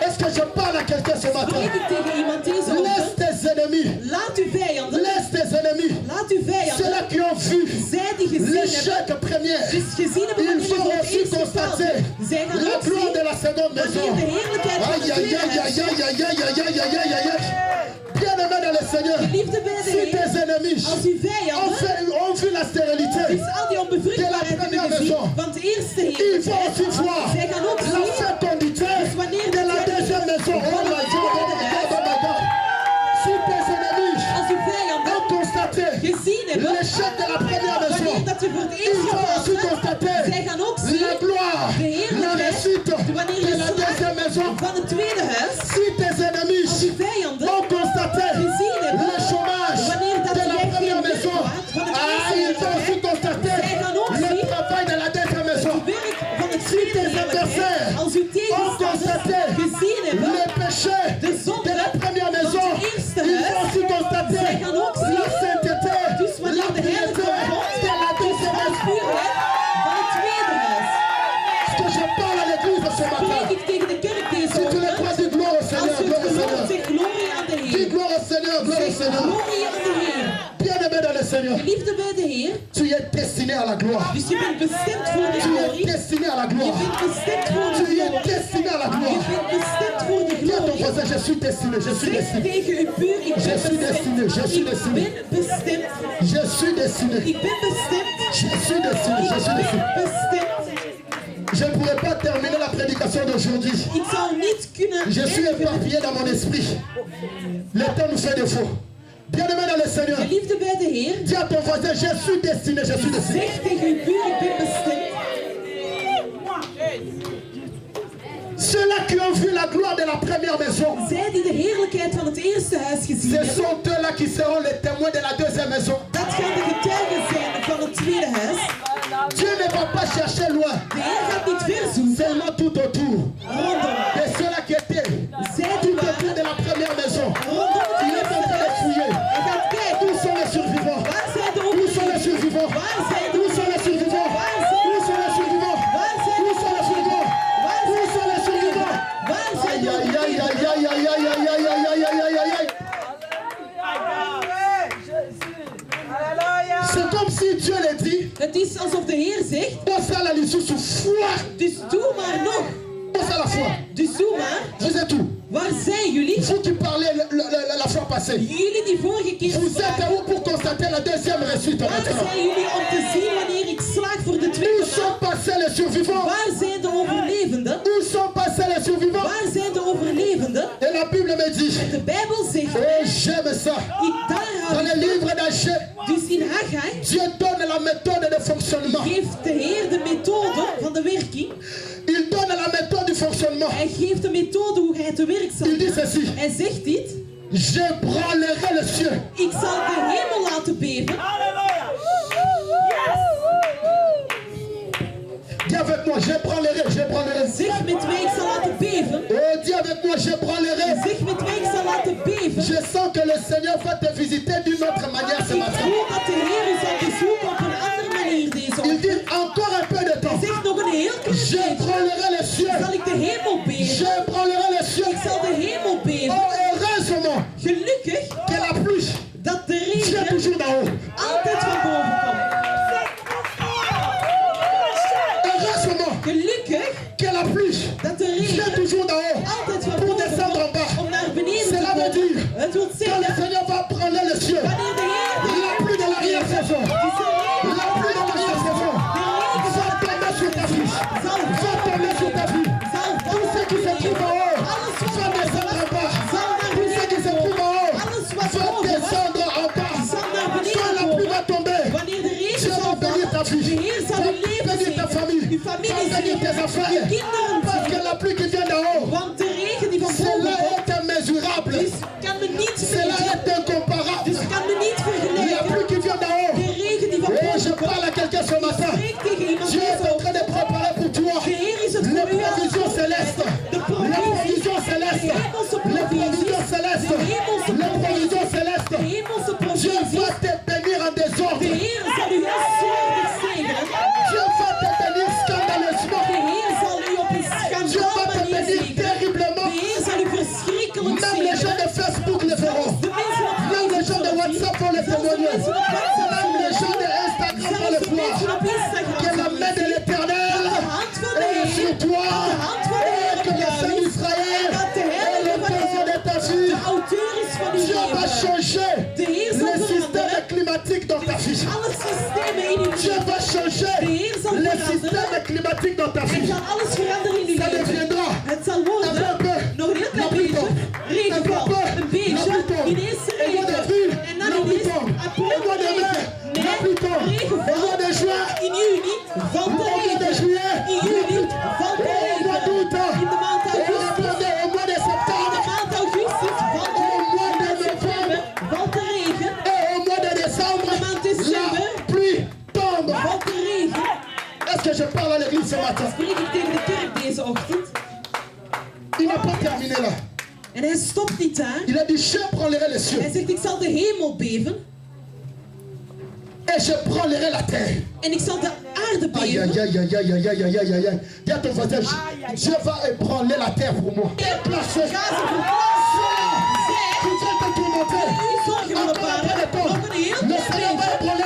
Est-ce que je parle à quelqu'un ce matin? Spreek ik tegen iemand deze Laisse ochtend. tes ennemis, Laat uw vijanden, laisse tes ennemis, laat uw vijanden, ceux-là qui ont vu zij die gezien hebben, l'échec premier, dus gezien hebben ils wanneer je vont voor het aussi eerst gefaald constater hebt. Zij gaan la ook gloire zien de la seconde maison. wanneer de heerlijkheid van Aïe, het aïe, tweede aïe, huis. aïe, aïe, aïe, aïe, aïe, aïe, aïe, aïe, aïe. Bien-aimé dans le Seigneur, Geliefde bij de si Heer, tes ennemis als uw vijanden, ont vu la stérilité, dus al die onbevruchtbaarheid de la hebben première gezien, maison. van het eerste ils vont heerlijkheid, aussi voir zij gaan ook la zien fécondité de la deuxième maison. Oh my God, oh my God, oh my God. Si tes ennemis als uw vijanden ont constaté gezien hebben l'échec de la première maison, wanneer dat je voor het ils eerst vont gefaald aussi hebt. constater Zij gaan ook zien la gloire, de la heerlijkheid réussite wanneer de je la slaagt deuxième maison. van het tweede huis. Si tes ennemis Als uw vijanden ont constaté gezien hebben le chômage wanneer dat de la jij première geen werk maison, had van het ah, eerste ils vont aussi huis, constater zij gaan ook le Seigneur. Geliefde bij de Heer. Tu es destiné à la gloire. Dus je bent bestemd voor de Tu es glorie. destiné à la Je gloire. bent bestemd voor de Tu es glorie. destiné à la Je gloire. bent bestemd voor de Dis à ton glorie. voisin, je suis destiné, je suis Zeg destiné. tegen uw buur, ik ben Je suis destiné, je suis bestemd. destiné. Ik ben bestemd. Je suis destiné. Ik ben bestemd. Je suis destiné, je suis Ik destiné. ben bestemd. Je ne pourrais pas terminer la prédication d'aujourd'hui. Ik zou niet kunnen Je suis eindigen. éparpillé dans mon esprit. Le temps nous fait défaut. Bien-aimé dans le Seigneur, Geliefde bij de Heer. dis à ton voisin, je suis destiné, je suis destiné. Zeg tegen uw buur, ik ben bestemd. Ceux-là qui ont vu la gloire de la première maison, Zij die de heerlijkheid van het eerste huis gezien ce hebben, sont eux-là qui seront les témoins de la deuxième maison. dat gaan de getuigen zijn van het tweede huis. Dieu ne va pas chercher loin, De Heer gaat niet ver zoeken. seulement tout autour. Rondom. De ceux-là qui étaient Zij tout die autour de la première maison. rondom het Il est en eerste train de huis. fouiller. Hij gaat kijken. Où sont les survivants? Waar zijn de Où sont les overlevenden? survivants? Waar zijn de Où sont les survivants? Où sont les survivants? Waar zijn Où de sont les survivants? Waar Où zijn sont les survivants? Waar zijn Aïe de aïe aïe aïe aïe aïe aïe aïe aïe aïe aïe aïe aïe aïe aïe. C'est comme si Dieu le dit, Het is alsof de Heer zegt, pense à la l'issue sous foi, dus doe maar nog. pense à la foi. Dus doe maar. Vous êtes où? Waar zijn jullie? Vous qui parlez la fois passée. Jullie die vorige keer Vous êtes spraken. où pour constater la deuxième réussite Waar maintenant? zijn jullie om te zien wanneer ik slaag voor de Où tweede sont maal? passés les survivants? Waar zijn de overlevenden? Où sont passés les survivants? Waar zijn de overlevenden? Et la Bible me dit, De Bijbel zegt, oh j'aime ça. daar Dans hou le ik livre d'Agé, van. Dus in Haggai Dieu donne la méthode de fonctionnement. geeft de Heer de methode van de werking. Il donne la méthode du fonctionnement. Hij geeft de methode hoe hij te werk zal Il dit gaan. ceci, Hij zegt dit, je branlerai le ciel. ik zal de hemel laten beven. Dis avec moi, je branlerai, je branlerai. Zeg met mij, ik zal laten beven. Oh, dis avec moi, je branlerai. Zeg met mij, ik zal laten beven. Je sens que le Seigneur va te visiter d'une autre manière ce Ik matin. voel dat de Heer u zal bezoeken op een andere manier deze Il ochtend. dit encore un peu de temps. Zeg nog een heel klein Je beetje. branlerai le ciel. Zal ik de hemel beven? Je branlerai le ciel. Ik zal de hemel beven. Oh, heureusement Gelukkig que la pluie dat de vient regen toujours d'en haut. altijd van boven komt. Heureusement Gelukkig que la pluie dat de vient regen toujours d'en haut altijd van pour boven descendre en komt bas. om naar beneden te Cela veut komen. dire, Het wil quand le zeggen, Seigneur va branler le ciel, wanneer de Heer la pluie de l'arrière-saison, la pluie de l'arrière-saison va tomber sur ta fiche, va tomber sur ta vie. Tout ce qui se trouve en haut va descendre en bas. Tout ce qui se trouve en haut va descendre en bas. Quand la pluie va tomber, wanneer de regen Dieu va zal bénir ta vallen, vie, de Heer zal va uw leven bénir ta zegenen, famille, uw va familie bénir tes zegenen, affaires. uw kinderen Parce que zegenen. la pluie qui vient d'en haut, Want de regen die van boven cela komt, est immesurable. dus kan me niet Cela meten. est incomparable. Dus kan me niet La vergelijken. pluie qui vient d'en haut. De regen die van Oh, je boven komt, parle à quelqu'un ce matin. spreek tegen iemand Dieu est deze en train de préparer pour toi De Heer is het les voor u aan provisions célestes. Les provisions célestes. Les provisions célestes. Les provisions célestes. de hemelse Dieu provisies. va te bénir en De désordre. Heer zal u heel slordig zegenen. Dieu va te bénir De scandaleusement. Heer zal u op een Dieu va schandaal te manier bénir zegenen. terriblement. De Heer zal u verschrikkelijk Même les gens zegenen. de Facebook le feront. De mensen op Même les gens de WhatsApp vont le témoigner. Même les gens de Instagram vont le zelfs de mensen voir. op Instagram Que la main de l'Éternel de hand van de est sur Heer, toi. de hand van de Heer Et que op le jou Saint is. d'Israël Dat de est Heer le van père de ta de vie. auteur is van uw Dieu va leven. changer De Heer zal le système veranderen. climatique dans ta vie. Alle systemen in uw Dieu leven. va changer De Heer zal le veranderen. système climatique dans ta Hij vie. zal alles veranderen in uw Ça leven. deviendra Het zal worden un peu, nog een heel la klein pluie beetje tombe. regenval, een beetje, La pluie tombe. ineens Et mois regen, d'avril, en dan la pluie ineens tombe. een Et poel mois de mai, regen. la pluie tombe. Nee, Et mois de regenval. juin, In juni valt de au mois de regen. juillet, In juni valt de au mois regen. d'août, In de maand et augustus, au mois de in septembre, de maand augustus valt de au mois de regen. novembre, Valt de regen. et au mois de décembre, De maand december la pluie tombe. valt de regen. Est-ce que je parle à l'église ce matin? Spreek ik tegen de kerk deze ochtend. Il n'a pas terminé là. En hij stopt niet daar. Il a dit, je branlerai les cieux Hij zegt, ik zal de hemel beven. et je branlerai la terre. En ik zal de aarde Aïe, aïe, beven. aïe, aïe, aïe, aïe, aïe, aïe, aïe, aïe. Dis à ton voisin, Dieu va ébranler la terre pour moi. Déplacer. Ga ze verplaatsen. Tu viens te tourmenter. U zorgen Encore erop après le aan. temps. Nog een heel Le klein Seigneur va beetje. ébranler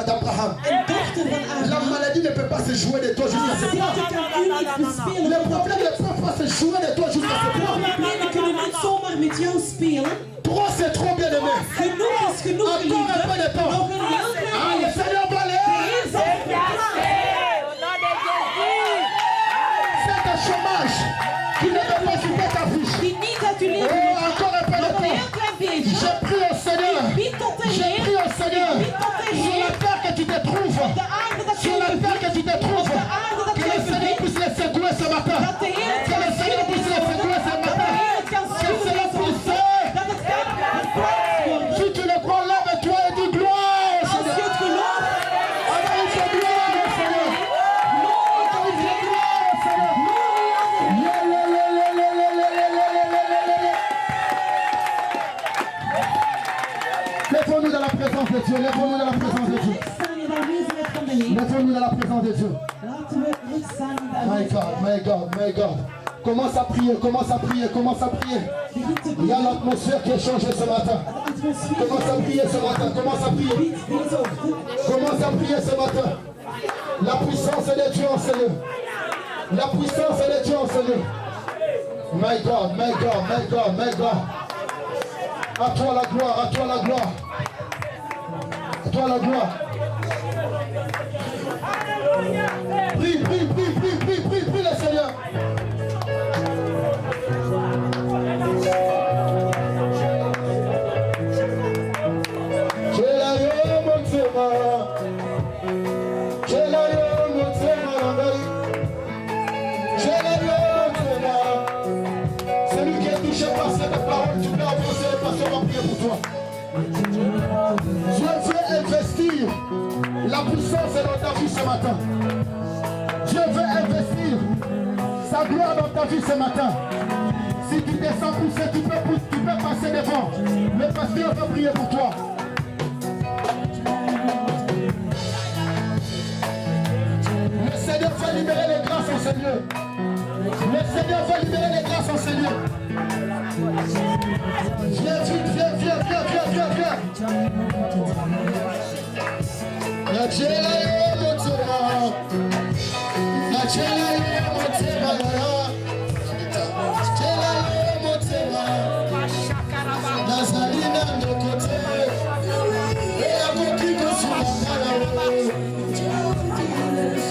d'Abraham. Een dochter van La Abraham. maladie ne peut pas se jouer de toi jusqu'à ce point. Ziekte kan u niet bespelen. Les problèmes ne peuvent pas se jouer de toi jusqu'à ce point. Problemen kunnen niet zomaar met jou spelen. Trop, c'est trop bien aimé. Genoeg is genoeg, Encore geliefde. un peu de temps. Nog een heel klein Ah, le beetje. Seigneur va aller. C'est un chômage qui ne peut pas quitter ta fiche. Die niet uit uw leven Oh, gaat. encore un peu de Nog een heel temps. klein beetje. J'ai pris au Seigneur. Bid tot de J'ai pris Heer. au Seigneur. Bid tot de Sur la Heer. terre que tu te trouves. De aarde dat Sur la je terre que tu te trouves. de aarde dat Que je le Seigneur puisse les secouer ce matin. Dat de Heer het Que le kan Seigneur puisse les secouer ce Dat de matin. Heer het kan Que cela puisse. Dat het kan geplaatst worden. Si tu le crois, lève-toi et dis gloire au Als je Seigneur. het gelooft, Accorde ta gloire au Seigneur. Accorde ta gloire au Seigneur. Lèvons-nous dans la présence de Dieu. Lèvons-nous dans la présence de Dieu. staan in de aanwezigheid van de Heer. Lèvons-nous dans la présence de Dieu. Laten we staan in de My aanwezigheid. God, my God, my God. Commence à prier, commence à prier, commence à prier. Begin te Il y a bidden. l'atmosphère qui est changée ce matin. De atmosfeer Commence à prier ce matin, commence à prier. biedt deze ochtend. Commence à prier ce matin. La puissance de Dieu en ce lieu. La puissance de Dieu en ce lieu. My God, my God, my God, my God. À toi la gloire, à toi la gloire. À toi la gloire. Prie, prie, prie, prie, prie, prie, prie le Seigneur. Celui qui est touché par cette parole, tu peux avancer, le pasteur va prier pour toi. Dieu veut investir la puissance dans ta vie ce matin. Dieu veut investir sa gloire dans ta vie ce matin. Si tu te sens poussé, tu peux passer devant. Le pasteur va prier pour toi. Le Seigneur va libérer les grâces en ce lieu. Le Seigneur va libérer les grâces en ce lieu. Viens vite, viens, viens, viens, viens, viens, viens. Nachela yo motema. Nachela yo motema. Nachela yo motema. Nazalina ndokote. Eya kokiko sunangala yo.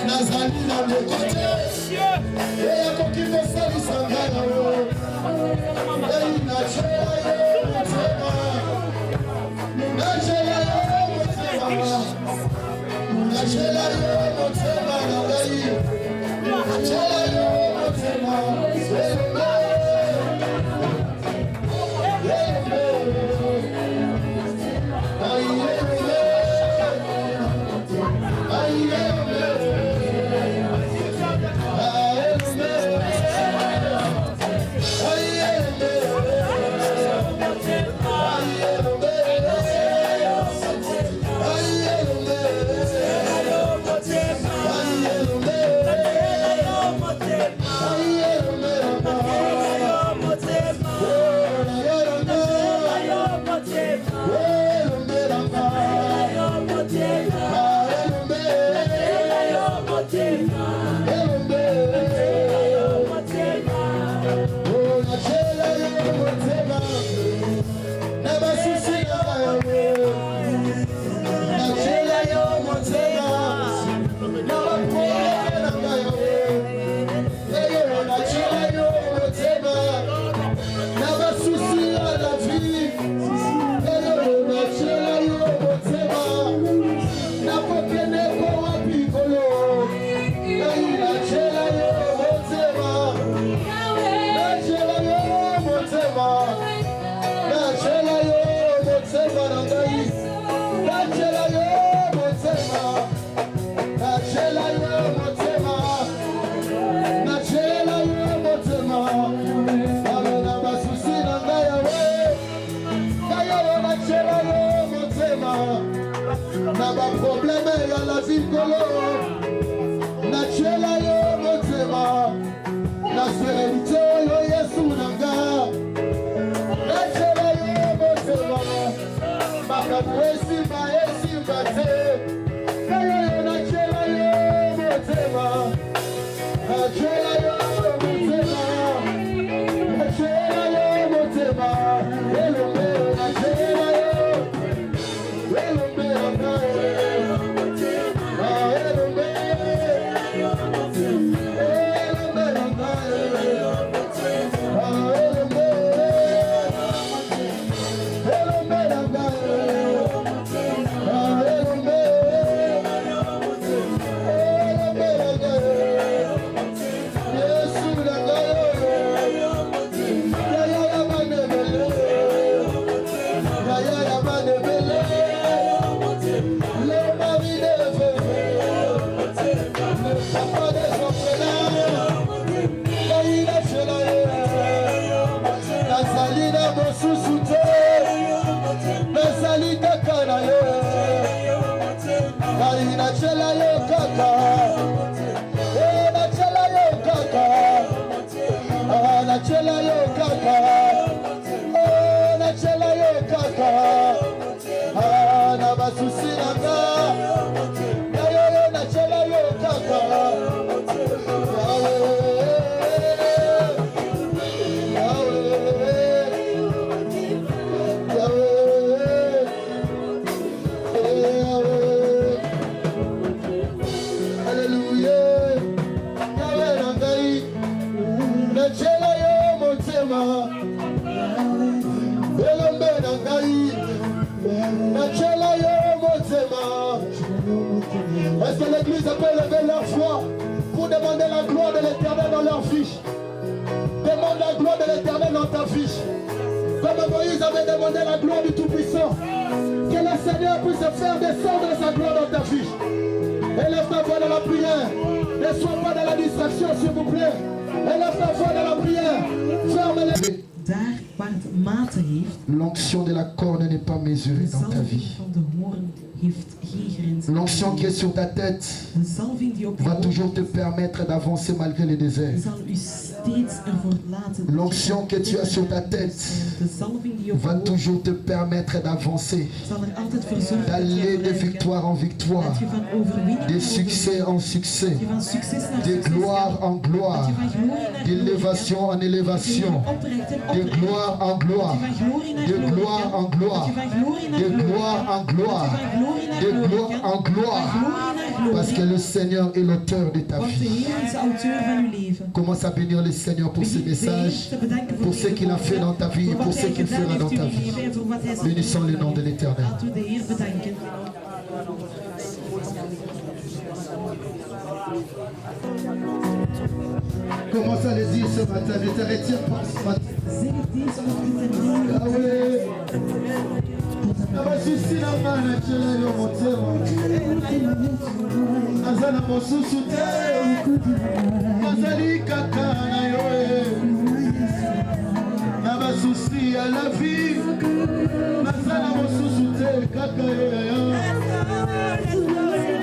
Nazalina ndokote. Eya kokiko salisangala yo. Ei nachela yo motema. Nachela yo motema. Nachela yo motema na ngai. Nachela yo motema. nachela yo kaka, nachela yo kaka, nachela yo kaka, nachela yo kaka, na basusi nanga, na yo nachela yo kaka, Est-ce que l'église peut lever leur foi pour demander la gloire de l'éternel dans leur fiche? Demande la gloire de l'éternel dans ta fiche. Comme Moïse avait demandé la gloire du Tout-Puissant. Que le Seigneur puisse faire descendre sa gloire dans ta fiche. Élève ta voix dans la prière. Ne sois pas dans la distraction, s'il vous plaît. Élève ta voix dans la prière. Ferme les... Daar waar het maten heeft, l'onction de la corne n'est pas mesurée dans ta vie. van de hoorn heeft geen grenzen. L'onction qui est sur ta tête De zalving die op je va hoofd toujours te permettre d'avancer malgré les déserts. zal u steeds ervoor laten. L'onction que tu as sur ta tête De zalving die op je va hoofd toujours te permettre d'avancer, zal er altijd voor zorgen dat d'aller je de vooruit victoire en victoire, gaat. Dat je van overwinning de naar succès en succès, overwinning, van succes naar de succes gloire gaat. en gloire, Dat je van glorie naar glorie d'élévation en gaat. élévation, Dat je oprecht en de oprecht. gloire en gloire, Dat je van glorie naar de glorie gloire gaat. en gloire, Dat je van glorie naar de glorie gloire gaat. en gloire, Dat je van glorie naar de glorie gloire gaat. en gloire, Van glorie naar glorie. parce que le Seigneur est l'auteur de ta Want de vie. Heer is de auteur van uw leven. Commence à bénir le Seigneur pour ce message, pour ce qu'il a fait dans ta vie et pour ce qu'il fera dans ta vie. Bénissons le nom de l'Éternel. Laten we de Heer bedanken. Commence à le dire ce matin, ne te retire pas ce matin. Zeg het deze ochtend en Ah oui. Abasusi na mana chela yo motema. Azana mosusu te. Azali kaka na yo. Abasusi à la vie. Azana mosusu te kaka yo.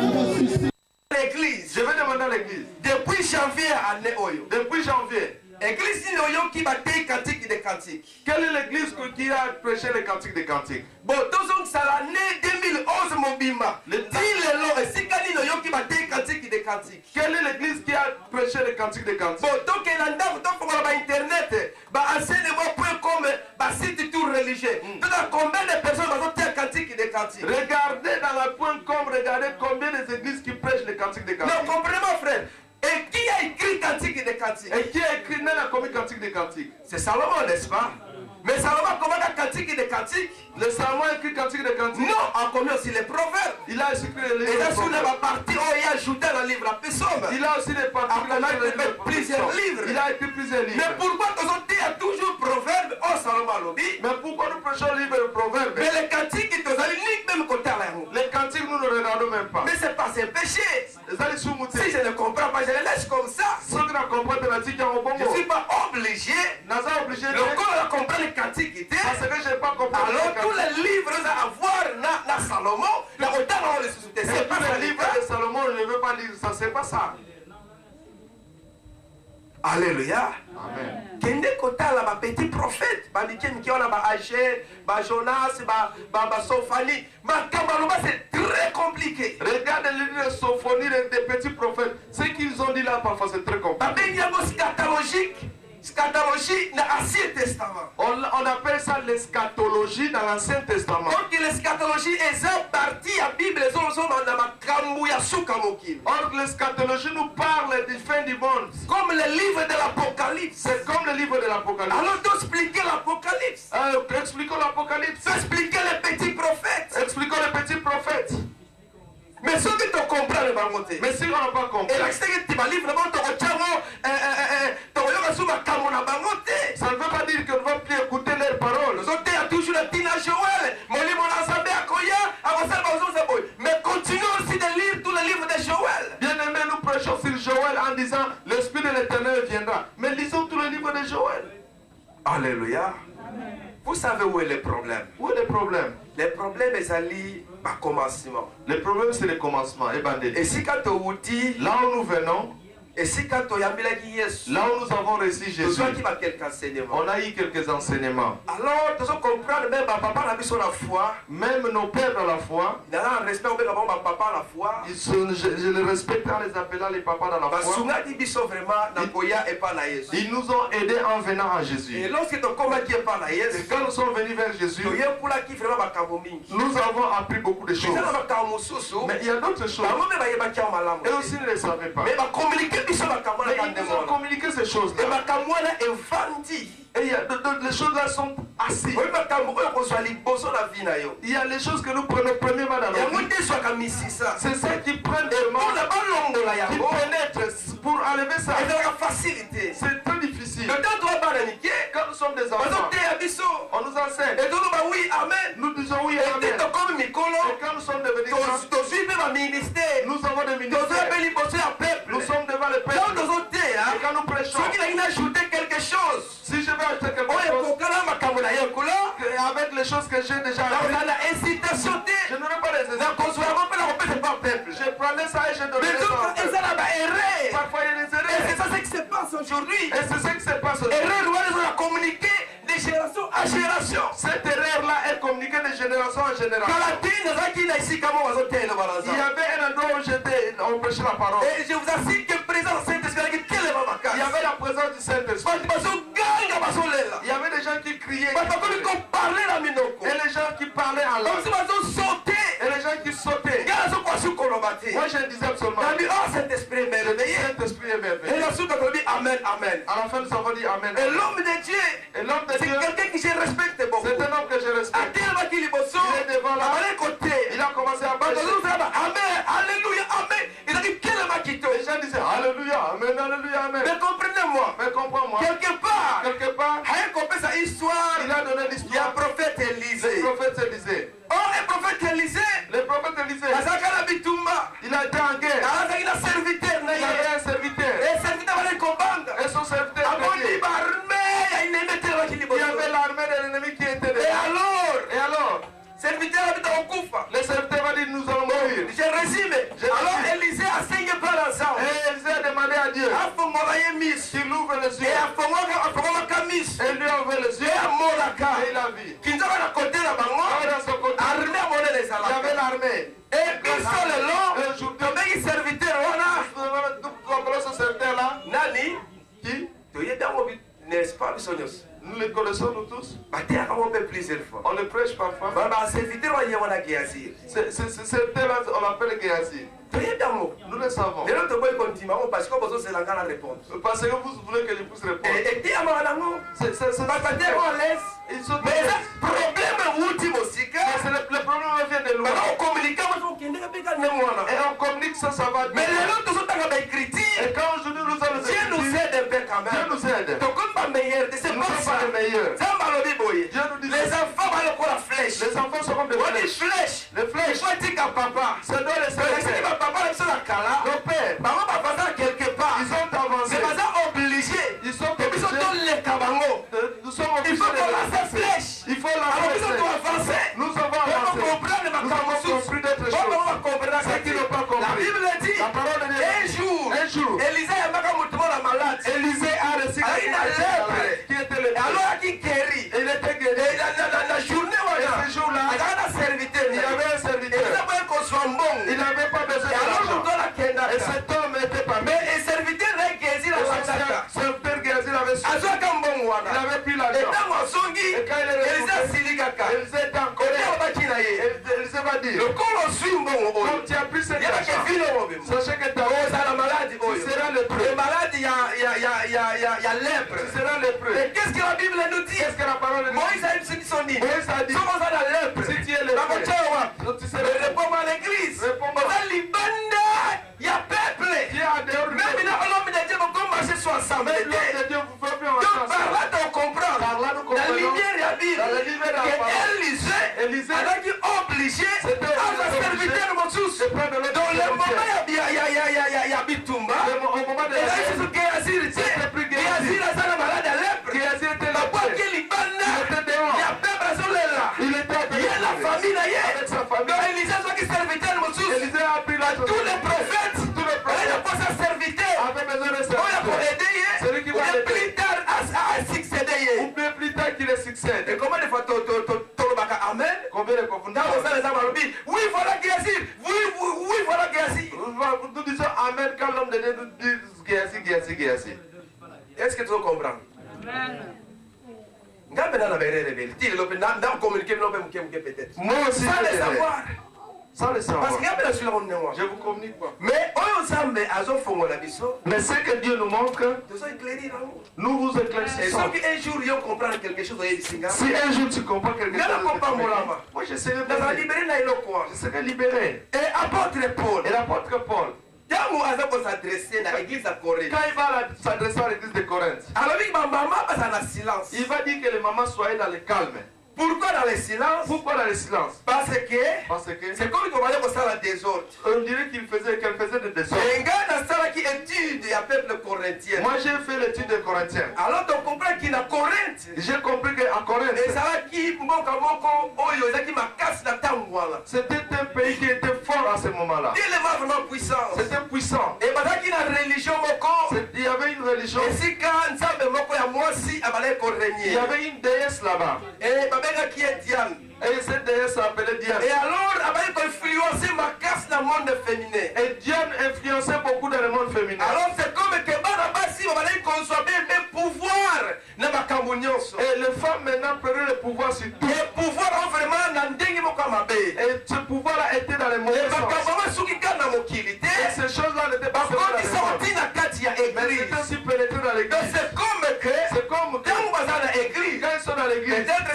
Abasusi. L'église, je vais demander à l'église. Depuis janvier à Néoyo. Depuis janvier. Église Néoyo qui va te cantique des cantiques. Quelle est l'église qui a prêché les cantiques des cantiques? Bon, tous ça l'année 2011 Mobimba. Le long et si Kali Néoyo qui va te cantique des cantiques. Quelle est l'église qui a prêché les cantiques des cantiques? Bon, donc il y a un internet, enseignement.com, site tout religieux. Combien de personnes vont te cantique des cantiques? Regardez dans la .com, regardez combien d'églises qui prêchent les cantiques des cantiques. Non, comprenez mon frère. Et qui a écrit Cantique des Cantiques? Et qui a écrit dans la commune Cantique des Cantiques? C'est Salomon, n'est-ce pas? Mais Salomon, comment a Cantique des Cantiques? Le Salomon a écrit Cantique des Cantiques? Non, en commun aussi les proverbes. Il a écrit les livres. Et là, sur la partie, il a ajouté le livre à Pessomme. Il a aussi des parties. Il a écrit plusieurs livres. Il a écrit plusieurs livres. Mais pourquoi il y a toujours proverbes? Oh, Salomon lobby. Mais pourquoi nous prêchons le livre de proverbes? Mais les cantiques, ils ont même côté à la roue. Les cantiques, nous ne regardons même pas. Mais c'est pas un péché. Si je ne comprends pas, je les laisse comme ça. Je ne suis pas obligé. Le corps a compris les cantiques. Parce que je n'ai pas compris. Alors tous les livres à avoir dans Salomon, le retard on les sous-souter. C'est pas le livre de Salomon, je ne veux pas lire ça, c'est pas ça. Alléluia. Amen. Kende kota la petit prophète, banikem qui on a Agé, Jonas, Sophanie, Makambaloba c'est très compliqué. Regarde les livres de Sophonie des petits prophètes, ce qu'ils ont dit là parfois c'est très compliqué. Il y a scatologique. Scatologie dans l'Ancien Testament. On appelle ça l'eschatologie dans l'Ancien Testament. Donc l'eschatologie est une partie à la Bible. Or l'eschatologie nous parle du fin du monde. Comme le livre de l'Apocalypse. C'est comme le livre de l'Apocalypse. Alors expliquer l'Apocalypse. Expliquons l'Apocalypse. Expliquer les petits prophètes. Expliquons les petits prophètes. Mais ceux qui te comprennent le baroté. Mais si on n'a pas compris. Et là, c'est que tu vas livrer le monde, ça ne veut pas dire qu'on ne va plus écouter leurs paroles. Il y a toujours le Tina Joël. Mais continuons aussi de lire tous les livres de Joël. Bien aimé, nous prêchons sur Joël en disant l'Esprit de l'Éternel viendra. Mais lisons tous les livres de Joël. Alléluia. Vous savez où est le problème? Où est le problème? Le problème est Le problème, c'est le commencement. Et si quand on dit, là où nous venons, et si quand on y a mis là où nous avons reçu Jésus, on a eu quelques enseignements. Alors, nous allons comprendre même papa a mis sur la foi. Même nos pères dans la foi, Il y a un respect au papa à la foi. je les respecte en les appelant les papas dans la foi. Ils nous ont aidés en venant à Jésus. Et lorsque tu commences à parler, Et quand nous sommes venus vers Jésus, nous avons appris beaucoup de choses. Mais il y a d'autres choses. Et aussi ne les savaient pas. Mais ils nous ont communiqué ces choses-là. Et il y a les choses là sont assises. Il y a les choses que nous prenons premièrement dans notre vie. C'est ça qui prennent qui pénètrent pour enlever ça. C'est très difficile. Quand nous sommes des enfants, on nous enseigne. Nous disons oui et amen. Et quand nous sommes devenus grands, nous avons des ministères. Nous sommes devant le peuple. Et quand nous prêchons, si je vais acheter quelque chose, avec les choses que j'ai déjà achetées, je n'aurai pas les hésitations. Je prenais ça et je donnais ça. Parfois il y a des erreurs. Et c'est ça qui se passe aujourd'hui. Et c'est ce qui se passe aujourd'hui. Erreur, communiquer de génération à génération. Cette erreur-là est communiquée de génération en génération. Il y avait un endroit où on prêchait la parole. Et je vous assure que le président du Saint-Esprit, il y avait la présence du Saint-Esprit. Il y avait des gens qui criaient. Et les gens qui parlaient en langue. Et les gens qui sautaient. Moi je disais absolument. Saint-Esprit est merveilleux. Saint-Esprit est merveilleux. Et la suite on dit Amen, Amen. À la fin nous avons dit Amen. Et l'homme de Dieu, c'est quelqu'un que je respecte beaucoup. C'est un homme que je respecte. Il est devant là. Il a commencé à parler. Amen, Alléluia, Amen. Il a dit quel est ma quito. Les gens disaient Alléluia, Amen, Alléluia, Amen. Mais comprenez-moi. Mais comprends-moi. Quelque part, sa histoire. Il a donné l'histoire. Il y a un prophète Élisée. Le prophète Élisée. Oh, le prophète Élisée. Le prophète Élisée. Il a été en guerre. Il a un serviteur. Il avait un serviteur. Et serviteur va les combattre. Et son serviteur. Il y avait l'armée de l'ennemi qui était derrière. Et alors serviteur habite en Koufa. Le serviteur va dire nous allons mourir. Je résume. Alors Élisée a saigné par l'ensemble. Et Élisée a demandé à Dieu qu'il ouvre les yeux. Et lui a ouvert les yeux. Et il a vu. Il y avait l'armée. Et il sort le long. Le serviteur ce serviteur là. Nani. Qui? N'est-ce pas, nous les connaissons nous tous. On le prêche parfois. C'est tel on l'appelle Géasi. Nous le savons. Parce que vous voulez que je puisse répondre. Le problème vient de loin. Et on communique ça, ça va bien. Et quand aujourd'hui nous allons Dieu nous aide un peu quand même. Dieu nous aide. Nous sommes pas les meilleurs. Dieu nous dit les enfants vont la flèche. Les enfants seront des flèches. Les flèches. Ça doit les servir. Nos pères. Quelque part. Ils sont avancés. Obligés. Ils sont obligés. Nous sommes obligés. Il faut qu'on lance flèche. Il faut lancer. Nous avons avancé. Nous avons compris d'autres choses. Ceux qui n'ont pas compris. La Bible dit. La parole de Dieu. Un jour. Élisée a malade. Élisée a reçu qui était le alors qui guérit. Il était guéri. La journée ce jour-là, il avait un serviteur. Il n'avait pas besoin de l'argent. Et cet homme était pas mal. Mais le serviteur avait su. Il avait pris l'argent. Et quand il est retourné, Élisée était en colère. Élisée va dire, comme tu as pris cet argent, sachez que ta tu seras le preux. Il y a lèpre. Tu seras le preux. Et qu'est-ce que la Bible nous dit? Qu'est-ce que la parole nous dit? Moïse a dit. Moïse a dit, si tu es le preux, tu seras le preux. Réponds-moi à l'église. Réponds-moi. Il y a peuple. Même l'homme de Dieu va marcher sur ensemble. Même l'homme de Dieu vous fait plus Par là, tu comprends. La lumière de la Bible. Élisée a été obligé à serviteur de Moses. Dans le moment, il y a Bitumba. Et là, il se Géasi a malade à lèpre. Il y a peuple sur là. Il y a la famille d'ailleurs. Donc Élisée Oui, voilà Géasi. Oui, voilà Géasi. Nous disons Amen quand l'homme de Dieu nous dit Géasi, Géasi, Géasi. Est-ce que tu comprends? Moi aussi, sans le savoir. Sans le savoir. Parce qu'il y a bien sûr on est. Je vous communique pas. Mais Mais ce que Dieu nous montre, nous vous et éclaircissons. ceux qui un jour ils comprennent quelque chose, Si un jour tu comprends quelque chose, moi moi je serai libéré. je serai libéré. Et apôtre Paul, Et l'apôtre Paul, quand il va s'adresser à l'église à Corinthe, quand il va s'adresser à l'église de Corinthe, alors il va dans le silence. il va dire que les mamans soient dans le calme. Pourquoi dans le silence? Pourquoi dans le silence? Parce que c'est comme il va aller dans le désordre. On dirait qu'elle faisait des désordres. Et un gars dans ça qui étudie le peuple corinthien. Moi j'ai fait l'étude des Corinthiens. Alors tu comprends qu'il a Corinthe. J'ai compris qu'à Corinthe, Et ça qui c'était un pays qui était fort à ce moment-là. tellement vraiment puissant. C'était puissant. Et pendant qu'il y a une religion Il y avait une religion. et si quand Nzambe moko ya mwasi abalai Il y korenie. avait une déesse là-bas. Et babenga qui est Diane. Et cette déesse s'appelait Diane. Et alors abalai ko influencer ma casse dans le monde féminin. Et Diane influençait beaucoup dans le monde féminin. Alors c'est comme que bana basi babalai consommer des pouvoirs na makambo nyonso. Et les femmes maintenant prenaient le pouvoir sur tout. Et pouvoir vraiment na ndenge moko mabe. Et ce pouvoir-là était dans les mauvais Et sens. makambo suki kana mokili te. Et ces choses-là n'étaient pas Bakoti dans le monde. sorti na kati ya Mais église. c'était aussi pénétré dans Donc l'église. c'est comme que C'est comme quand on va dans l'église, quand ils sont dans l'église, peut-être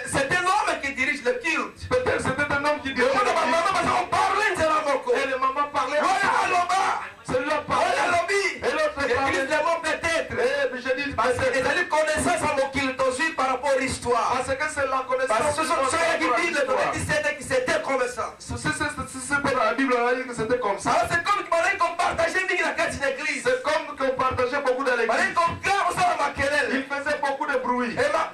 c'est un homme qui dirige le culte. peut-être c'était un homme qui Et dirigeait on l'église. parlait de la moko. Et les mamans parlaient. Voilà aloba. Celui-là Voilà parlait. lobby. Et l'autre L'église parlait. de mon peut-être. Et puis je dis, Parce que les allez connaissance à mon culte aussi par rapport à l'histoire. parce que c'est la connaissance. Parce que ce sont ceux qui disent le l'histoire. 17 qui c'était comme ça. Si c'était dans la Bible, on a dit que c'était comme ça. Alors c'est comme qu'on partageait bien la carte d'église. C'est comme qu'on partageait beaucoup dans l'église. Il faisait beaucoup de bruit. Et ma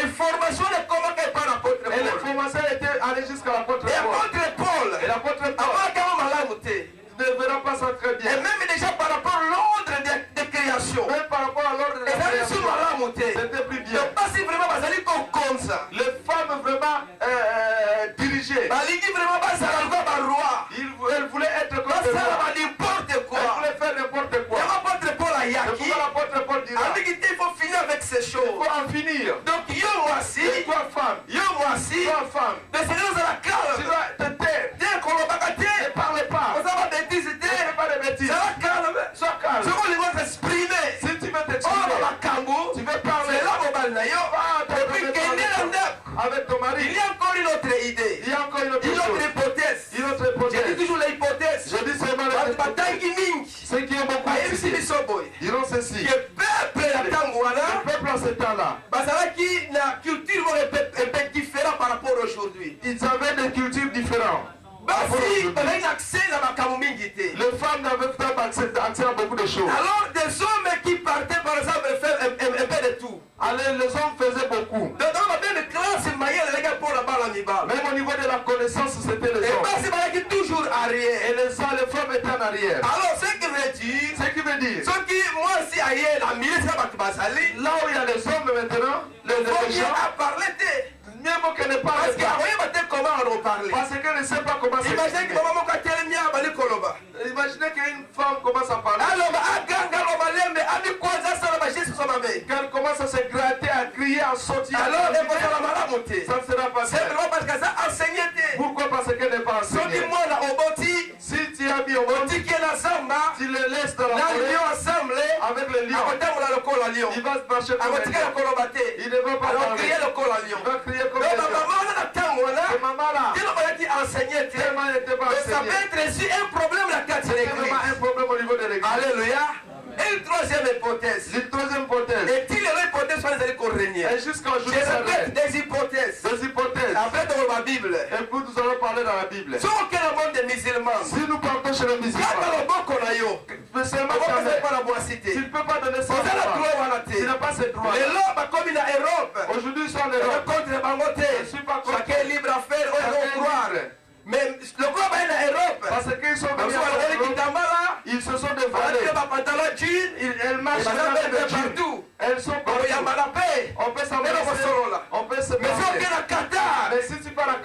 information de comment qu'elle parle apôtre Et Paul. l'information était allée jusqu'à l'apôtre Et Paul. apôtre Paul. Et l'apôtre Paul Avant qu'elle malade était. ne verra pas ça très Et bien. même déjà par rapport à l'ordre de création. Même par rapport à l'ordre de la Et ça création, sur malade monté. c'était plus bien. Donc pas si vraiment basali comme ça. Les femmes vraiment dirigées, Baligi vraiment basala quoi roi. elles voulaient être comme des Basala rois. ba n'importe Elles quoi. voulaient faire n'importe Et quoi. apôtre Paul a Et yaki. pourquoi l'apôtre Paul dira, Avec il faut finir avec ces il choses. faut en finir. Donc yo moi si. Et toi femme, Yo moi si. toi femme, Mais c'est nous à la tu calme. dois te taire. Dès qu'on va Ne bagatrer. parle pas. On va bêtise. Ne fais pas de bêtises. Ça va calme. Sois calme. Ce qu'on les va s'exprimer. Si tu veux Oh, t'exprimer, ma cambo. tu veux parler C'est là mon bal na yo. Et puis qu'elle est là. avec ton mari. Il y a encore une autre idée. Il y a encore une autre Une autre chose. hypothèse. Une autre J'ai dit hypothèse. toujours l'hypothèse. Je dis seulement Parce que les batangi mingi. ceux qui ont beaucoup Ayebi étudié bisoboy. diront ceci. Que peuple ya tango wana. Le peuple en ce temps-là, Bazalaki na culture un peu différent par rapport à aujourd'hui. ils avaient des cultures différentes. Basi bazalaki na accès na makambo mingi te. Les femmes n'avaient pas accès à beaucoup de choses. Alors des hommes qui partaient par exemple faire un peu de tout. Alors les hommes faisaient beaucoup. Dans ma même classe mayele les gars pour la balle en ibal. Même au niveau de la connaissance, c'était les Et hommes. basi bazalaki toujours arrière. Et les femmes étaient en arrière. Alors ce qui veut dire Ce qui veut dire, ceux qui moi si ailleurs la milieu c'est pas bazali. là où il y a les hommes maintenant, les Faut bien gens, à parler te. mieux vaut qu'elles ne Parce parlent que pas. voyez maintenant comment on en parle. Parce qu'elles ne savent pas comment Imaginez que s'exprimer. maman moko atelemi ya bali koloba. Imaginez qu'une femme commence à parler. aloba aganga aloba lembe amikwaza asala bageste so mabe. Qu'elle commence à se gratter, à crier, à sortir. Alors ekozala malamu te. Ça ne sera pas C'est ça. vraiment parce que ça enseigné te. Pourquoi? Parce qu'elle n'est pas soki enseignée. mwana oboti Si tu as mis au monde, otiki ye na zamba tu le laisses dans la na forêt lion ensemble avec le lion. akotambola lokola lion Il va se marcher comme un akotikala lion. koloba te Il ne va pas parler. akokrie lokola lion. Il va crier comme Donc un lion. bamama wana na ntango wana Ce maman-là, tino bayaki enseigné te. tellement elle n'était pas Donc ça peut enseignée. être aussi un problème la kati ya C'est l'église. vraiment un problème au niveau de l'église. Alléluia. Et une troisième hypothèse. Une troisième hypothèse. Est-il l'hypothèse sur les qu'on régner? Et jusqu'à Je aujourd'hui, ça répète reste. des hypothèses. Des hypothèses. Après dans ma Bible. Et puis nous allons parler dans la Bible. Sur aucun monde des musulmans. Si nous partons chez les Quand musulmans, le bon qu'on a yo. mais seulement Comment jamais, vous pas la boire tu cité? ne peux pas donner ça. Vous avez la droit à la Tu tête. n'as pas ce droit. Les lois comme il a Europe. Aujourd'hui, ils sont en Le Europe. contre les bangotés. Je ne suis pas contre. Chacun est libre à faire. On Chacun doit est croire. libre. Mais le globe est en Europe. Parce qu'ils sont Parce venus qu'on en a dit Europe, qu'il ils se sont on a dévoilés. dit ma pantalon jean. Elles marchent Et madame, avec elle le est jean. partout. Elles sont On y a partout. mal à paix. On peut Mais s'embrasser. on va solo là. On peut se Mais si on parler. est à Qatar. Mais si tu pars à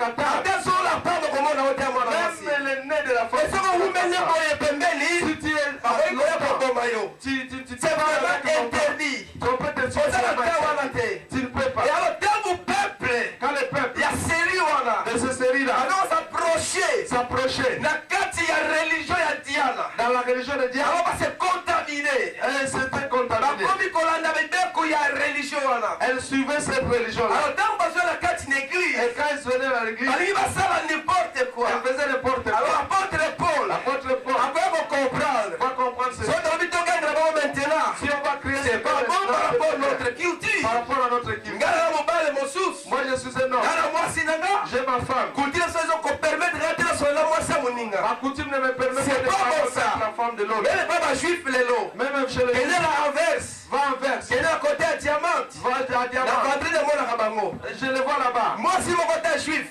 mets de la Et force. ce que vous menez pour les pembeni, Si tu es c'est vraiment interdit. on peut te tuer. Tu ne peux pas. Et alors, quand vous peuple, Quand le peuple il y a série wana. de ce série-là Alors, s'approcher. s'approchait Na kati ya religion ya Diana. dans la religion de Dieu, Alors, va se contaminer. elle s'était contaminée. Bakomi kolanda bibeko ya religion wana. Elle suivait cette religion-là. Alors, tant que la kati Et n'église, quand ils venaient à l'église, alors il va savoir n'importe quoi. elle faisait n'importe Alors, quoi. apôtre Paul, L'apôtre Paul après vous comprendre. va comprendre Si ceci. on doit maintenant, Si on va créer c'est pas bon par rapport à notre par culture. rapport à notre équipe. Ngala mobile mosusu. Moi je suis un homme. Ngala mwasi nanga. J'ai ma femme. Culture ça ils ont permettre de rentrer sur la mwasi moninga. Ma coutume ne me permet C'est pas de pas bon, faire ça. la femme de l'autre. Mais les baba juifs les lots. Même chez les Kende la renverse. va envers. Kende la côté à diamant. Va à La diamant. vendredi de mon akabango. Je le vois là-bas. Moi si mon côté juif.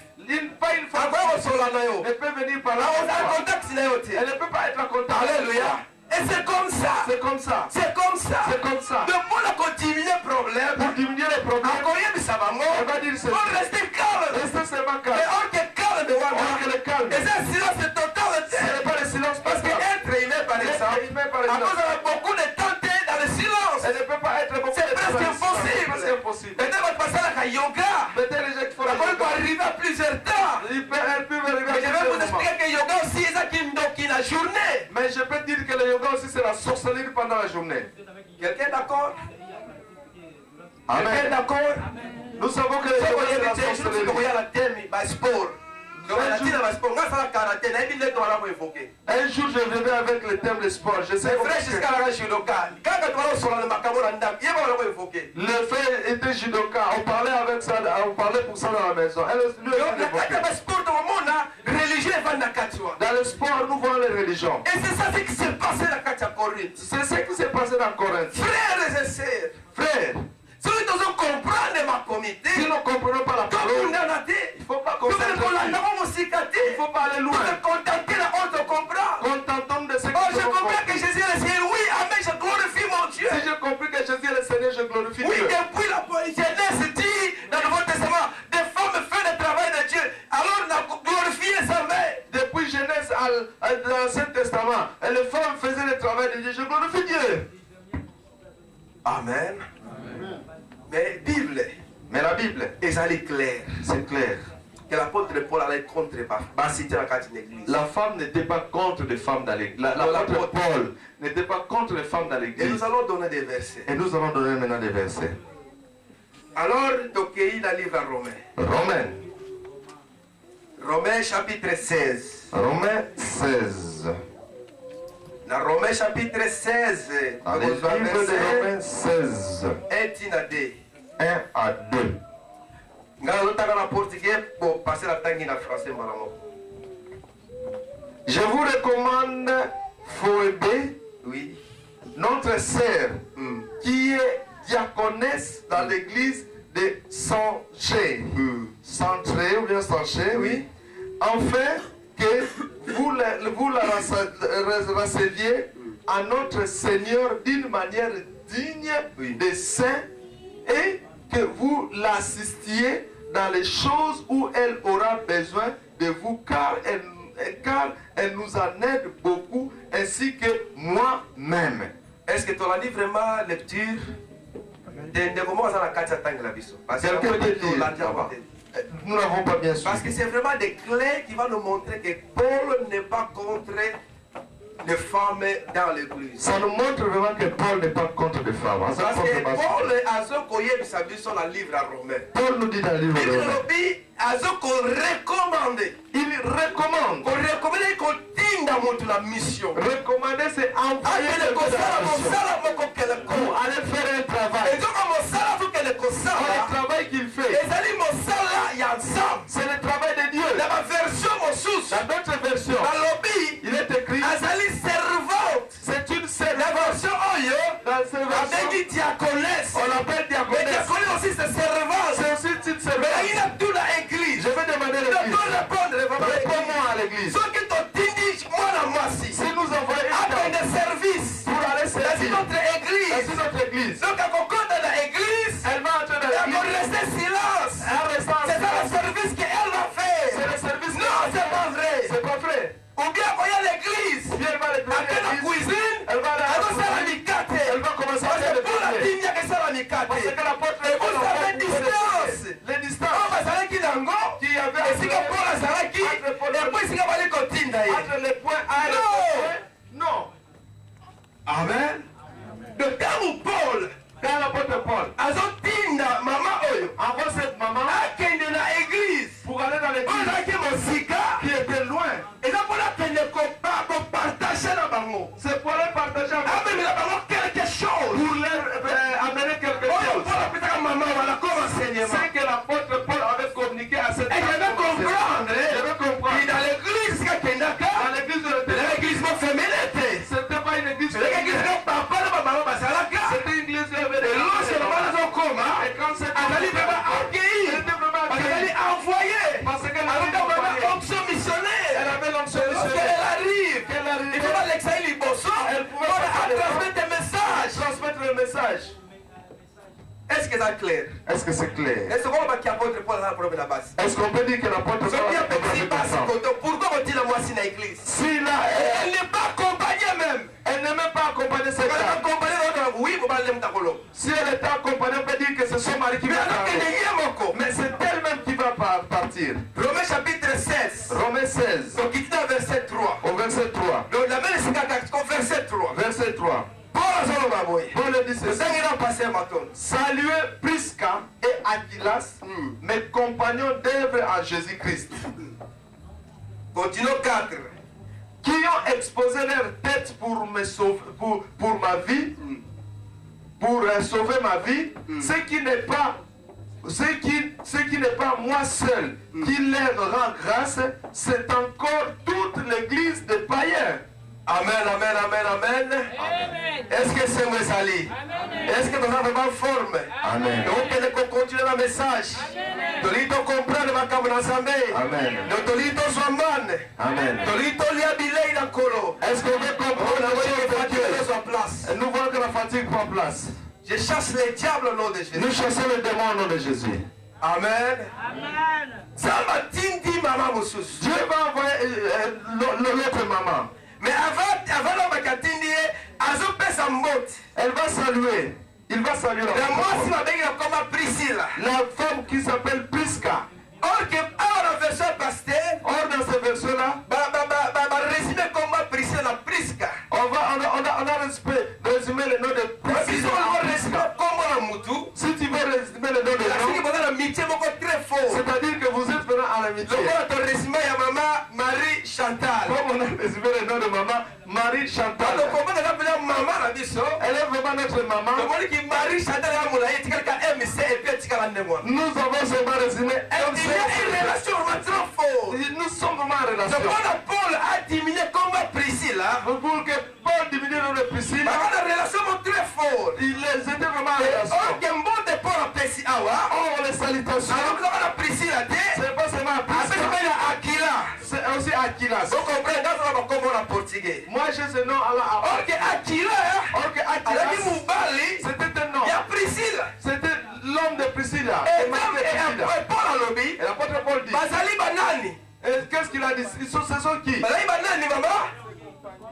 Pas une femme. Encore sur la nayo. Elle peut venir par là. Là on a un contact na yote. Elle ne peut pas être en contact. Alléluia. Et c'est comme ça. C'est comme ça. C'est comme ça. C'est comme ça. De pour la continuer problème. Pour diminuer les problèmes, Encore il ça va elle va dire ceci. On reste calme. Restez seulement calme. Mais on est calme de On Wanda. est calme. Et c'est un silence total. Ce n'est pas le silence Parce parce qu'être humain, par exemple, par à cause exemple, de beaucoup de temps dans le silence. elle ne peut pas être beaucoup C'est de presque temps. impossible. C'est impossible. Peut-être votre passer à la yoga. Peut-être les gens qui font la On peut arriver à plusieurs temps. Elle peut arriver Mais je vais vous à plusieurs moments. expliquer que yoga aussi, c'est ça qui la journée. Mais je peux dire que le yoga aussi c'est la sorcellerie pendant la journée. Quelqu'un d'accord? Quelqu'un Amen. d'accord? Nous savons que le C'est yoga quoi c'est la il y a sorcellerie. la thème, sport. Donc, la tire dans le sport. Moi, ça la karaté. N'a pas de évoquer. Un jour je viendrai avec le thème de sport. Je sais C'est vrai jusqu'à la judoka. Quand tu vas sur le macabo randam, il va évoquer. le fait était judoka. On parlait avec ça, on parlait pour ça dans la maison. Elle lui Donc, a la évoqué. carte de sport dans le monde, religieux est dans la carte. Dans le sport, nous voyons les religions. Et c'est ça ce qui s'est passé dans la carte à Corinthe. C'est ce qui s'est passé dans Corinthe. Frères et sœurs, Frère, ceux qui doivent comprendre ma comité, si nous ne comprenons pas la comme parole, on a dit, il ne faut pas nous devons concentrer. la musicati, Il ne faut pas aller nous loin. devons contenter la honte de comprendre. Contentons de ce Oh, que je nous comprends que compris. Jésus est le Seigneur. Oui, Amen, je glorifie mon Dieu. Si j'ai compris que Jésus est le Seigneur, je glorifie Oui, Dieu. depuis la Genèse dit dans le Nouveau Testament, des femmes font le travail de Dieu. Alors on a glorifié sa mère. Depuis Genèse dans l'Ancien Testament, les femmes faisaient le travail de Dieu. Je glorifie Dieu. Amen. Mais Bible, Mais la Bible, est claire. c'est clair. Que l'apôtre Paul allait contre va citer la carte de l'église. La femme n'était pas contre les femmes dans l'église. L'apôtre Paul n'était pas contre les femmes dans Et l'église. nous allons donner des versets. Et nous allons donner maintenant des versets. Alors, Tokéi, dans le livre à Romains. Romains chapitre 16. Romains 16. Dans Romains chapitre 16, Dans le livre de Romains 16, 1 à 2. Ngala lotaka na portugais pour passer la tangi na français malamo. Je vous recommande Phoebe, Oui. notre sœur, qui est diaconesse dans l'église de Sanché. Sanché ou bien Sanché, oui. Enfin, que vous la receviez à notre Seigneur d'une manière digne des saints et que vous l'assistiez dans les choses où elle aura besoin de vous car elle nous en aide beaucoup ainsi que moi-même. Est-ce que tu as dit vraiment lecture de comment ça la carte à tangi la biso? Parce que Quelqu'un peut dire là-bas. nous n'avons pas bien Parce que suivi. c'est vraiment des clés qui vont nous montrer que Paul n'est pas contre les femmes dans l'église. Ça nous montre vraiment que Paul n'est pas contre les femmes. En cette Parce que confirmation. Paul a ce qu'on y a sur la livre à Romains. Paul nous dit dans le livre de Il Romains, nous dit à ce qu'on recommande. il recommande. Qu'on recommande qu'on tienne la mission. Recommander, c'est envoyer Allez, quelqu'un dans la mission. pour Pour aller faire un travail. Et donc, Le travail qu'il fait, c'est le travail de Dieu. Dans notre version, il est écrit, c'est une servante. Dans ce version, on l'appelle diaconesse. C'est aussi une servante. Je vais demander à l'église. Réponds-moi à l'église. Si nous envoyons une dame pour aller servir dans une autre église, Donc, à Cocotte dans l'église, elle va entrer dans elle va l'église. rester silence. Elle reste en C'est ça le silence. service qu'elle va faire. C'est le service. Non, c'est pas vrai. C'est pas vrai. Ou Ou bien quand il y a l'église, elle va aller à la cuisine, elle va aller elle va commencer à faire pour la ligne que ça la mikate. Parce que l'apôtre Et vous avez distance. les distances Oh, bazalaki nango, qui y avait et si que Paul azalaki, et puis si que bali kotinda ye. entre les points A et les points B. Non. Amen. De temps Paul, Quand l'apôtre Paul azotinda mama oyo, envoie cette maman akende na église. pour aller dans l'église Ozalaki mosika, qui était loin, eza mpona kende kopartage na bango. c'est pour aller partager avec Amemela bango quelque chose. pour leur amener quelque Oyo chose. Paul apesaka mama wana comme enseignement. C'est que l'apôtre Paul avait communiqué à cette Et je vais comprendre. Je vais comprendre. Et dans l'église kakendaka, Dans l'église de eza l'église mofemele te. c'était pas une église Eza l'église féminine. que papa na bamama bazalaka. C'était une église qui avait des Elonge mama nazokoma, Et quand c'est azali vraiment accueilli, elle était vraiment azali accueillie. envoyé. Parce qu'elle Avec avait vraiment envoyé. onction missionnaire. Elle avait l'onction Lorsqu'elle missionnaire. arrive, Qu'elle arrive. il faut pas l'exaïe liboso, Elle pouvait pour passer devant. transmettre des messages. Transmettre le message. Est-ce que c'est clair? Est-ce que c'est clair? Est-ce qu'on va apôtre Paul à la preuve de la base? Est-ce qu'on peut dire que l'apôtre Paul a fait Pourquoi on dit la moitié dans l'église? Si là, Elle n'est pas accompagnée même. elle n'est même pas accompagnée cette Elle est dame. accompagnée dans oui, vous parlez de Takolo. Si elle était accompagnée, on peut dire que c'est son mari qui Mais va alors qu'elle partir. est moko. Mais c'est elle-même qui va partir. Romains chapitre 16. Romains 16, Donc il dit dans verset 3. au verset 3. Donc la même c'est verset 3. Verset 3. Paul Azolobaboy. Paul dit Le ceci. dernier an passé Maton. Saluez Prisca et Aquilas, mes compagnons d'œuvre en Jésus-Christ, Continuons 4. qui ont exposé leur tête pour me sauver, pour ma vie, pour sauver ma vie, ce qui n'est pas moi seul qui leur rend grâce, c'est encore toute l'église des païens. Amen, amen, amen, amen. Est-ce que c'est mes alliés? Est-ce que nous avons vraiment forme? Amen. Donc, on peut continuer le message. Tolito comprendre ma cabre Amen. Le tolito soimane. Amen. Tolito lia bilei na kolo. Est-ce qu'on veut comprendre la chose En place. Nous voyons que la fatigue prend place. Je chasse les diables au nom de Jésus. Nous chassons les démons au nom de Jésus. Amen. Zamba tindi mama mosusu. Dieu va envoyer l'autre maman. Mais avant l'homme qui a tindi, azo pesa mbote. Elle va saluer. Il va saluer la La moi si femme. ma bengi comme Priscilla. La femme qui s'appelle Prisca. Or que la version pasteur, Or, dans ce verset-là, résumé comme Priscilla na Prisca. on a résumé le nom de Prisca. Si tu veux résumer le nom de l'homme, c'est-à-dire que vous êtes vraiment en amitié. Comme on a résumé le nom de maman, Marie Chantal. Elle est vraiment notre maman. Nous avons seulement résumé nous sommes vraiment en relation. Paul a diminué comme Priscilla. Pour que Paul diminue le nom de Priscille, La relation est très forte. ils étaient vraiment en relation. Or que bon de Paul a Priscilla. Or, les salutations, Alors nous avons la Priscilla. c'est pas seulement Avec Prisca, Aquila. c'est aussi Aquilas. Vous comprenez, dans le comment en portugais. Moi, j'ai ce nom à Or que Aquila, Or que avec Aquilas, Moubali, c'était un nom. il y a Priscilla. C'était l'homme de Priscilla. Et le mari de Priscilla. Paul a lobby. Et l'apôtre Paul dit, Bazali banani. et qu'est-ce qu'il a dit? Ce sont qui? Bazali banani, maman.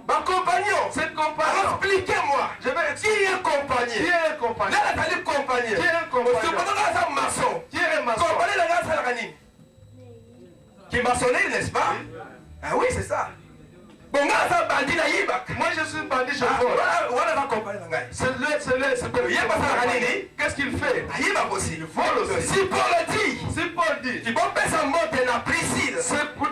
Ma compagnon. C'est Alors compagnon. expliquez-moi. Je vais Qui expliquer. est compagnon? Qui est un compagnon? Là, la compagnon. Qui est un compagnon? Parce que pendant que ça maçon. Qui est un maçon? Compagnie la grâce à la canine. Qui est maçonnerie, n'est-ce pas? Ah oui, c'est ça. Bon, là, ça bandit la yibak. Moi, je suis bandit, je Ah, vole. voilà la compagnie la gagne. C'est Il y a pas ça à la canine. Qu'est-ce qu'il fait? Ah, yibak aussi. Il vole aussi. Si Paul dit, Si Paul dit, tu peux faire sa monte na Priscille. c'est pour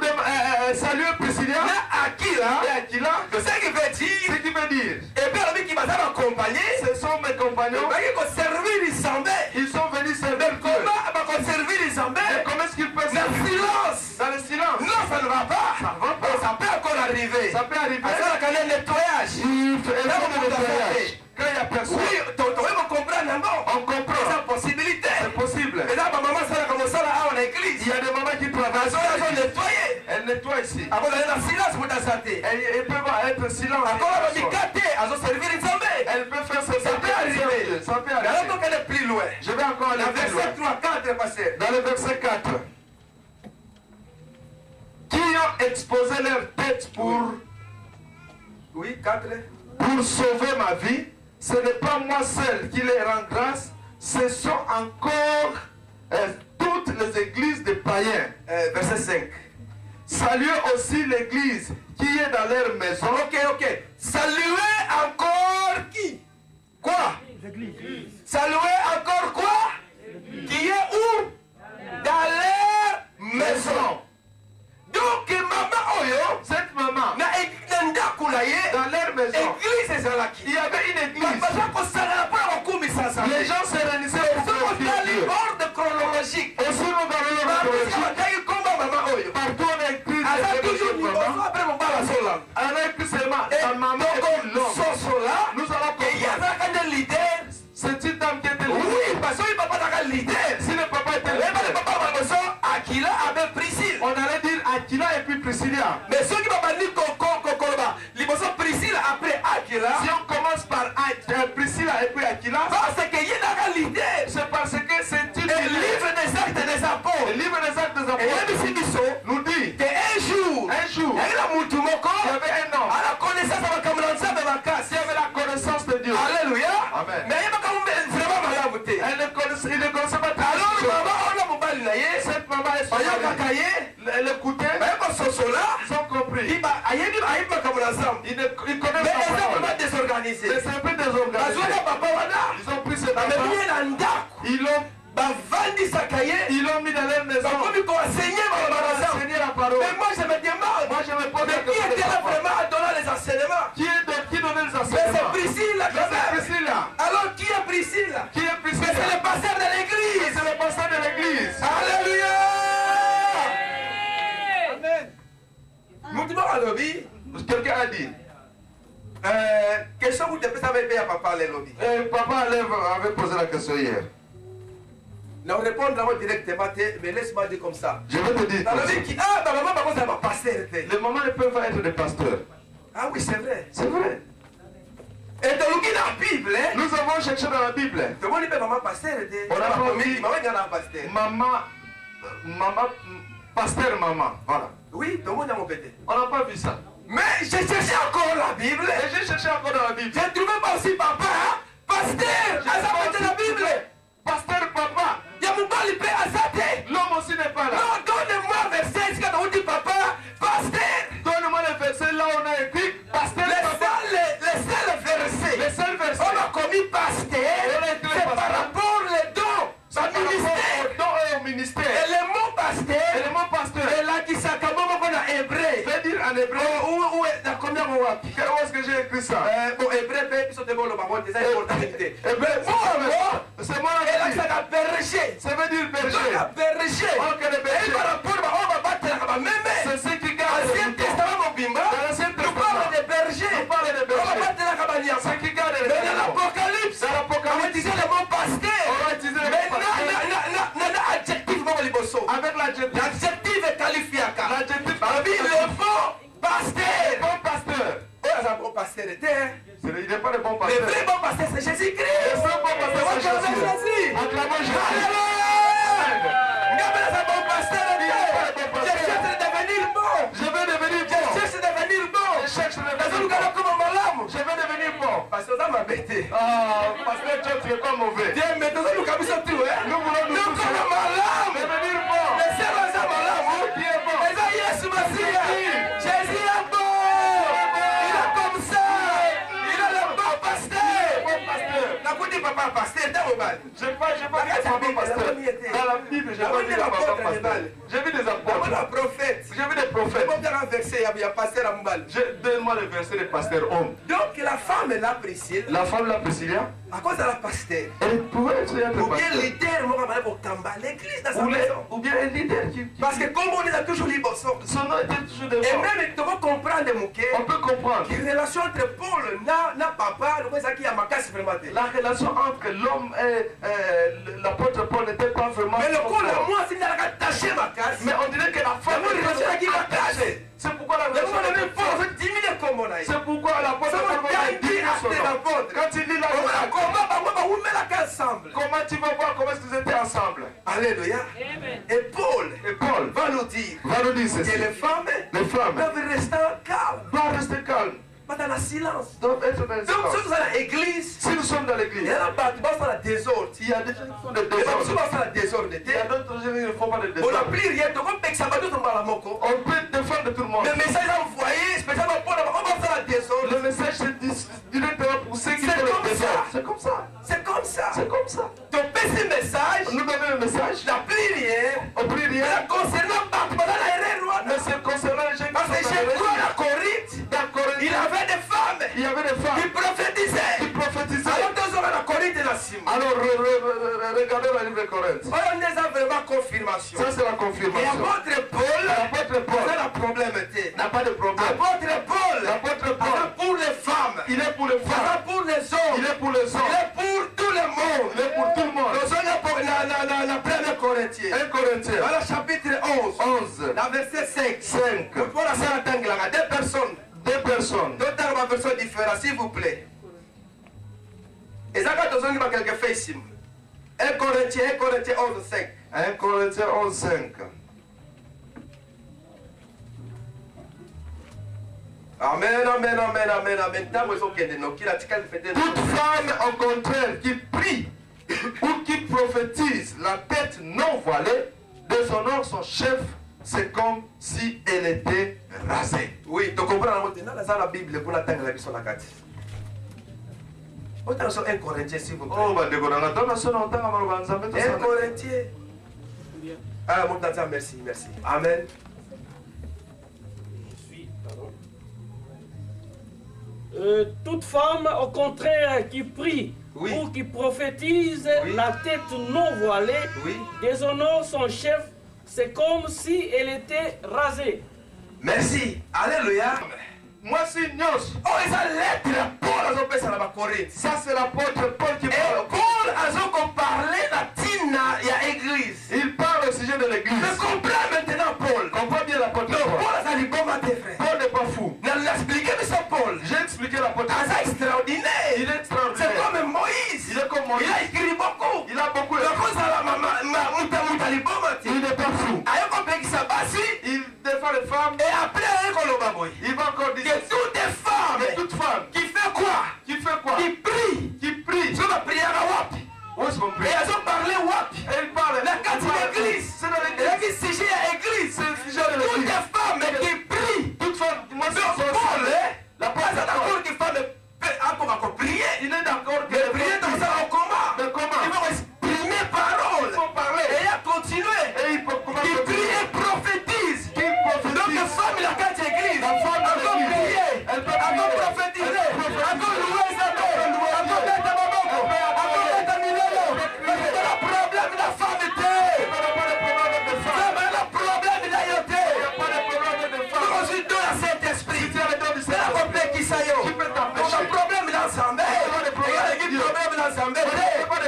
saluer Priscilla Là, Aquila, et Aquila, c'est ce qui veut dire. ce qui veut dire, Et puis, la vie qui va m'accompagner, ce sont mes compagnons, il va servir les zambés. ils sont venus servir Dieu. Comment va servir les Et zambés? comment est-ce qu'ils peuvent Le servir? silence. Dans le silence. Non, ça ne va pas. Ça va pas. Et ça peut encore arriver. Ça peut arriver. À ça, quand il y a un nettoyage. Il faut Là, on le peut nettoyage. faire. Quand il n'y a personne, Oui, tu vas comprendre, non? on comprend. C'est une possibilité. C'est possible. Et là, ma maman, ça a commencé là, en église. Il y a des mamans qui travaillent. Elles ont nettoyé. Elles nettoient ici. Avant d'aller dans le silence pour ta santé. Elles peuvent être silence. Encore, elle va me elles ont servi les zambés. Elle peut faire ce Ça peut arriver. Ça peut Mais alors, arriver. donc, elle est plus loin. Je vais encore aller Dans plus loin. verset 3, 4, pasteur. Dans le verset 4. Qui ayant exposé leur tête pour sauver ma vie, ce n'est pas moi seul qui les rend grâce, ce sont encore toutes les églises des païens. Verset 5. Saluez aussi l'église qui est dans leur maison. Ok. Saluez encore qui? Quoi? L'église. Saluez encore quoi? Qui est où? Dans leur maison. Donc, maman Oyo, cette maman, dans leur maison, il y avait une église. Les gens se réunissaient pour Dieu. Ordre chronologique. Aussi, nous avons partout on a écrit on a écrit seulement ta maman et l'homme. Nous allons comprendre. C'est une dame qui était leader. Oui, parce que papa n'a leader. Si le papa était leader, Aquila avait Priscille. On allait dire Aquila et puis Priscilla. Mais ceux qui m'ont dit Priscilla après Aquila. Si on commence par Priscilla et puis Aquila, parce qu'il y a un leader. C'est parce que c'est une livre des actes des apôtres. Le livre des actes des apôtres nous dit qu'un jour, il y avait un homme. À la connaissance il y avait la connaissance de Dieu. Alléluia. Amen. Mais il ne connaissait pas tout. Alors, cette maman elle écoutait. Ils ont compris. Ils connaissent pas désorganisé. C'est un peu désorganisé. Ils ont pris cette maman. Ils l'ont mis dans leur maison. Enseigner la parole. Mais moi je me demande. Qui était là vraiment à donner les enseignements? Qui donnait les enseignements? C'est Priscille. Alors qui est Priscille? C'est le pasteur de l'église. C'est le pasteur de l'église. Alléluia. Amen. Quelqu'un a dit. Question où tu peux savoir à papa les lobbies. Papa avait posé la question hier. Non, répondre directement, mais laisse-moi dire comme ça. Je vais te dire. Les mamans ne peuvent pas être des pasteurs. Ah oui, c'est vrai. C'est vrai. Et dans la Bible, nous avons cherché dans la Bible. On a pas dit maman, pasteur maman. Voilà. Oui, tout le monde a mon pété. On n'a pas vu ça. Mais j'ai cherché encore la Bible. Et j'ai cherché encore dans la Bible. J'ai trouvé pas aussi papa, pasteur. J'ai la Bible. Pasteur papa. L'homme aussi n'est pas là. Non, donne-moi un verset. Quand on dit papa, pasteur. Donne-moi le verset là où on a écrit pasteur. Les seuls versets. On a commis pasteur. C'est par rapport aux dons. Au ministère. Et le mot pasteur. Et là qui s'accorde en hébreu. Veut dire en hébreu. Où est dans combien de mots? Où est-ce que j'ai écrit ça? Bon, hébreu, ils sont des mots, c'est important. C'est moi là. Et là, ça a berger. Ça veut dire berger. Berger. Et par rapport on va battre la même. C'est ce qui garde. L'Ancien Testament, mon bimba. Nous parlons de berger. On va battre la cabane. C'est qui garde. Mais dans l'Apocalypse, on va utiliser le mot pasteur. On va utiliser le mot pasteur. Avec l'adjectif est qualifié. L'adjectif le bon pasteur. Bon pasteur. Bon pasteur était. Il n'est pas le bon pasteur. Le vrai bon pasteur c'est Jésus-Christ. Le vrai bon pasteur c'est Jésus. Acclamons Jésus. Alléluia. Bon pasteur je cherche de devenir bon. Je veux devenir bon. Je cherche de devenir bon. Je cherche de devenir bon. Je veux devenir bon. Pasteur ça m'a bêté. Pasteur tu es pas mauvais. Dieu mais nous allons cabiser tout. Nous voulons nous tous devenir bon. Mais c'est ça malade. Qui est bon? Jésus est bon. Il est comme ça. Il est le bon pasteur. La coup dit papa pasteur, t'es au bal. Je ne pas papa pasteur. Dans la Bible, j'ai pas vu papa pasteur. J'ai vu des apôtres. J'ai vu des prophètes. Il y a pasteur à Mbal. Donne-moi le verset des pasteurs hommes. Donc la femme est là, Priscille. La femme là, Priscilla. À cause de la pasteur. Elle pouvait être pasteur. Ou bien leader, pour Tamba, l'église dans sa maison. Ou bien un leader qui. Parce que comme on est a toujours libre, son nom était toujours devant. Et même, tu vas comprendre, on peut comprendre. La relation entre Paul et papa, la relation entre l'homme et l'apôtre Paul n'était pas vraiment. Mais le coup, moi, c'est une attaché ma casse. Mais on dirait que la femme est attachée. C'est pourquoi la relation est forte. C'est pourquoi l'apôtre Paul a dit quand il dit la Comment tu vas voir comment est-ce qu'ils étaient ensemble? Alléluia. Et Paul va nous dire ceci. que les femmes doivent rester calmes. Pas dans le silence. Doivent être dans le Donc, silence. si nous sommes dans l'église, Si nous sommes dans l'église, il y a un désordre. il y a des gens qui font des Il y a désordres. des Il y a d'autres gens qui ne font pas de on n'a désordre. plus rien. Donc, on peut que ça va tout tomber à la moco. On peut défendre tout le monde. Le message envoyé, spécialement pour on va faire le désordre. Le message c'est directement pour ceux qui C'est font comme le ça. désordre. C'est comme ça. C'est comme ça. C'est comme ça. Donc, ce message, Nous donnons le message. n'a plus rien. On prie Mais rien. concernant Mais c'est concernant les gens parce que qui sont chez dans toi, l'église. la Corinthe, D'accord. il avait des femmes Il y avait des qui femmes prophétisaient. qui prophétisaient. Alors, deux hommes à la Corinthe et la Simon. Alors regardez la livre de Corinthe. On les a vraiment confirmation. Ça c'est la Et confirmation. apôtre Paul, L'apôtre Paul ça la problème était. n'a pas de problème. Apôtre Paul, L'apôtre ça Paul, pour les femmes, il est pour les ça femmes. pour les hommes, Il est pour les il hommes. est pour tout le monde. Il est pour tout le monde. Nous sommes la première Corinthiens. 1 Corinthiens Dans le chapitre 11, 11, la verset 5. 5. Pour la salle d'Anglanga, deux personnes. Deux personnes. D'autres ma version différente, s'il vous plaît. Et ça, quand on a quelques faits ici. 1 Corinthiens 11, 5. 1 Corinthiens 11, 5. Amen, amen, amen, amen, amen. Toute femme au contraire qui prie ou qui prophétise la tête non voilée déshonore son chef, c'est comme si elle était rasée. Oui, tu comprends la Bible pour l'attendre la vie sur la carte. Autant sur 1 Corinthiens, s'il vous plaît. Oh, bah, on a sonné autant avant le banzambe, tout 1 ça. Corinthiens. Ah, mon tata, merci, merci. Amen. Toute femme, au contraire, qui prie Oui. ou qui prophétise Oui. la tête non voilée, Oui. déshonore son chef, c'est comme si elle était rasée. Merci. Alléluia. Moi, c'est Nyos. Oh, et sa lettre, Paul a fait ça dans la Corinthe. Ça, c'est l'apôtre Paul qui Et parle. Paul a parlé la tina, il y a église. Il parle au sujet de l'église. Mais comprends maintenant Paul. Comprends bien l'apôtre Non, Paul. Paul a dit bon matin, frère. Paul n'est pas fou. Il a expliqué mais ça Paul. J'ai expliqué l'apôtre Ah, Paul. c'est extraordinaire. Il est C'est extraordinaire. comme Moïse. Il est comme Moïse. Il a écrit beaucoup. Il a beaucoup Donc, écrit. ça bon matin. Il n'est pas fou. Ayo compris que ça passe. Il défend les femmes. Et après, Il va encore dire que toutes les femmes que toute femme qui fait quoi? qui fait quoi? Qui prie. Qui prie. Sur la prière à WAP. Où est-ce qu'on prie? Et elles ont parlé WAP. Et il parle. La carte Il parle. de l'église. C'est dans Et l'église. là, qui siège à l'église. C'est le sujet de Toutes l'église. les femmes qui prient. Toute femme, moi, Donc, c'est Paul, la pas parole. d'accord que femme encore prier. Il est d'accord que Mais prier dans ça en comment? Mais comment? Il va exprimer parole. Il faut parler. Et il a continué. Et il faut comment Qui prie et prophétise. Qui prophétise. Donc, les femmes, la carte église. La femme de Encore l'église. prier. Elle peut prier. Encore prophétiser. Elle peut prophétiser. Encore louer sa mère. Elle peut louer Encore Dieu. mettre ma moko. Elle peut Encore adorer. mettre Milelo. Parce que le problème de la femme était. Il n'y a pas de problème avec les femmes. Femme, le problème de la yoté. Il n'y a pas de problème avec les femmes. Nous aussi, dans la Saint-Esprit. Si tu as le don du C'est la Saint-Esprit, complet qui s'aille. tu peux On t'empêcher. a problème d'ensemble. pas de problème. Il y a des problèmes d'ensemble. pas de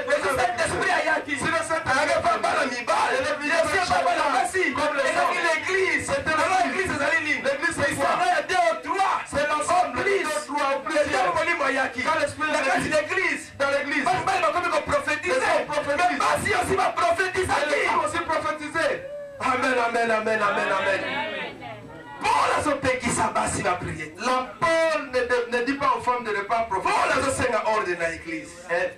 problème. Le Saint-Esprit a yaki. Si le Saint-Esprit Il n'y a pas mal de mibal. Et le Il y a pas mal de massi. Comme les Et donc, hommes. l'église. C'était Alors, l'église. l'église, c'est la ligne. L'église, c'est Il quoi? y a deux ou trois. C'est l'ensemble. Plus. Deux, trois ou plus. Le diable vole moyaki. Quand l'esprit La de grâce l'église. d'église. Dans l'église. Pas mal de comme prophétiser. Les hommes prophétisent. Mais pas si aussi va prophétiser. Et les femmes aussi prophétiser. Amen, amen, amen, amen, amen. Paul a son père qui s'abat s'il va prier. La Paul ne dit pas aux femmes de ne pas Paul prophétiser. a son seigneur ordre dans l'église.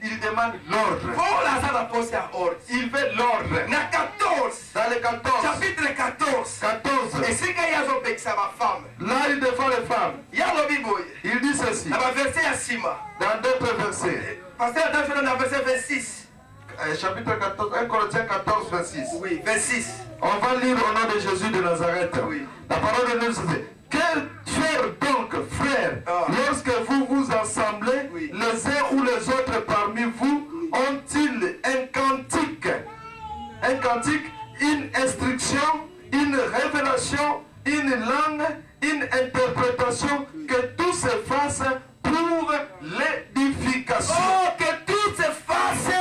Il demande l'ordre. Paul a sa réponse à ordre. Il veut l'ordre. Na 14. Dans les 14. Chapitre 14. 14. Et c'est qu'il y a son père qui s'abat femme. Là, il défend les femmes. Il y a le Bible. Il dit ceci. Dans le verset à Sima. Dans d'autres versets. Pasteur Adam fait dans le verset 26. Chapitre 14, 1 Corinthiens 14, 26. Oui, 26. On va lire au nom de Jésus de Nazareth. Oui. La parole de Dieu dit, que faire donc, frères, Ah. lorsque vous vous assemblez, Oui. les uns ou les autres parmi vous ont-ils un cantique, une instruction, une révélation, une langue, une interprétation, que tout se fasse pour l'édification. Oh, que tout se fasse